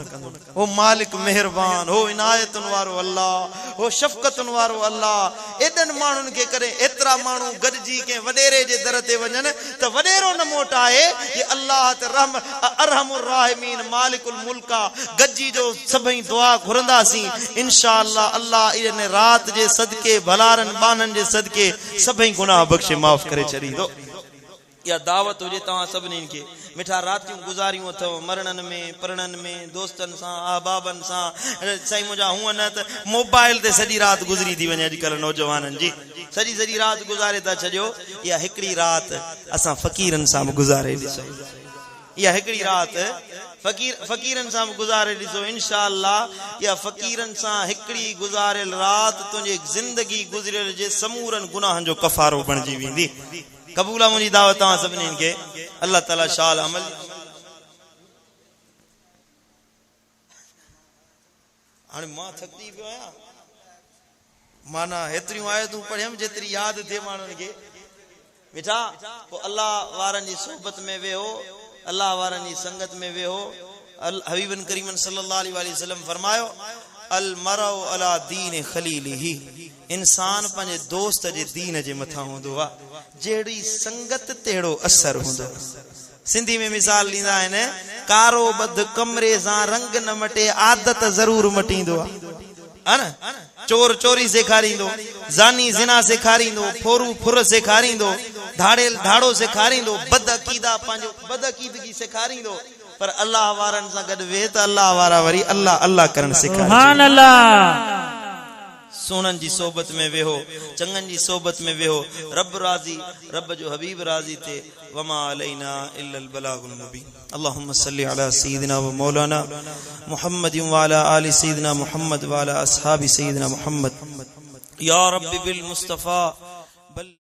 हो मालिक मेहरबान हो इनायतुनि वारो अल्लाह हो शफ़क़तुनि वारो अल्लाह एॾनि माण्हुनि खे करे एतिरा माण्हू गॾिजी कंहिं वॾेरे जे दर ते वञनि त वॾेरो न मोटाए कि अल्लाह ते रहम अरहमुर राहिमीन मालिकुल मुल्का गॾिजी जो सभई दुआ घुरंदासीं इंशा अल्लाह इन रात जे सदके भलारनि बाननि जे सदके सभई गुनाह बख़्शे माफ़ करे छॾींदो या दावत हुजे तव्हां सभिनी खे मिठा रातियूं गुज़ारियूं अथव मरणनि में परणनि में दोस्तनि सां अहबाबनि सां साईं मुंहिंजा हूअं न त मोबाइल ते सॼी राति गुज़री थी वञे अॼुकल्ह नौजवाननि जी सॼी राति गुज़ारे था छॾियो इहा हिकिड़ी राति असां फ़क़ीरनि सां बि गुज़ारे ॾिसूं या हिकड़ी रात फकीरन सां गुज़ारे ॾिसो इंशाअल्लाह या फकीरन सां हिकड़ी गुज़ारियल रात तुंहिंजी ज़िंदगी गुज़रियल जे समूरन गुनाहनि जो कफ़ारो बणिजी वेंदी। क़बूल आहे मुंहिंजी दावत तव्हां सभिनीनि खे। अल्लाह ताला शाल अमल हाणे मां थकिजी पियो आहियां माना हेतिरियूं आयतूं पढ़ियमि जेतिरी यादि थिए माण्हुनि खे बेटा पोइ अल्लाह वारनि जी सोबत में वेहो अल्लाह वारनि जी संगत में वेहो। हबीबन करीमन सल्लल्लाहु अलैहि वसल्लम फरमायो अल मरउ अला दीन खलीलिही इंसान पंहिंजे दोस्त जे दीन जे मथां हूंदो आहे जहिड़ी संगत तहिड़ो असर हूंदो। सिंधी में मिसाल ॾींदा आहिनि कारो बद कमरे सां रंग न मटे आदत ज़रूर मटींदो आहे न। चोर चोरी सेखारींदो ज़ानी ज़िना सेखारींदो फोरू फुर सेखारींदो धाड़ेल धाड़ो सेखारींदो बदअकीदा पंहिंजो बदअकीदगी सेखारींदो पर अल्लाह वारनि सां गॾु वेह त अल्लाह वारा वरी अल्लाह अल्लाह करण सेखारींदो। सुभान अल्लाह। सोनन जी सोबत में वेहो चंगन जी सोबत में वेहो रब राज़ी रब जो हबीब राज़ी थे वमा अलैना इल्लल बलागुल मुबीन। अल्लाहुम्मा सल्लि अला सय्यिदिना व मौलाना मुहम्मदिन व अला आलि सय्यिदिना मुहम्मद व अला अस्हाबि सय्यिदिना मुहम्मद या रब्बि बिल मुस्तफा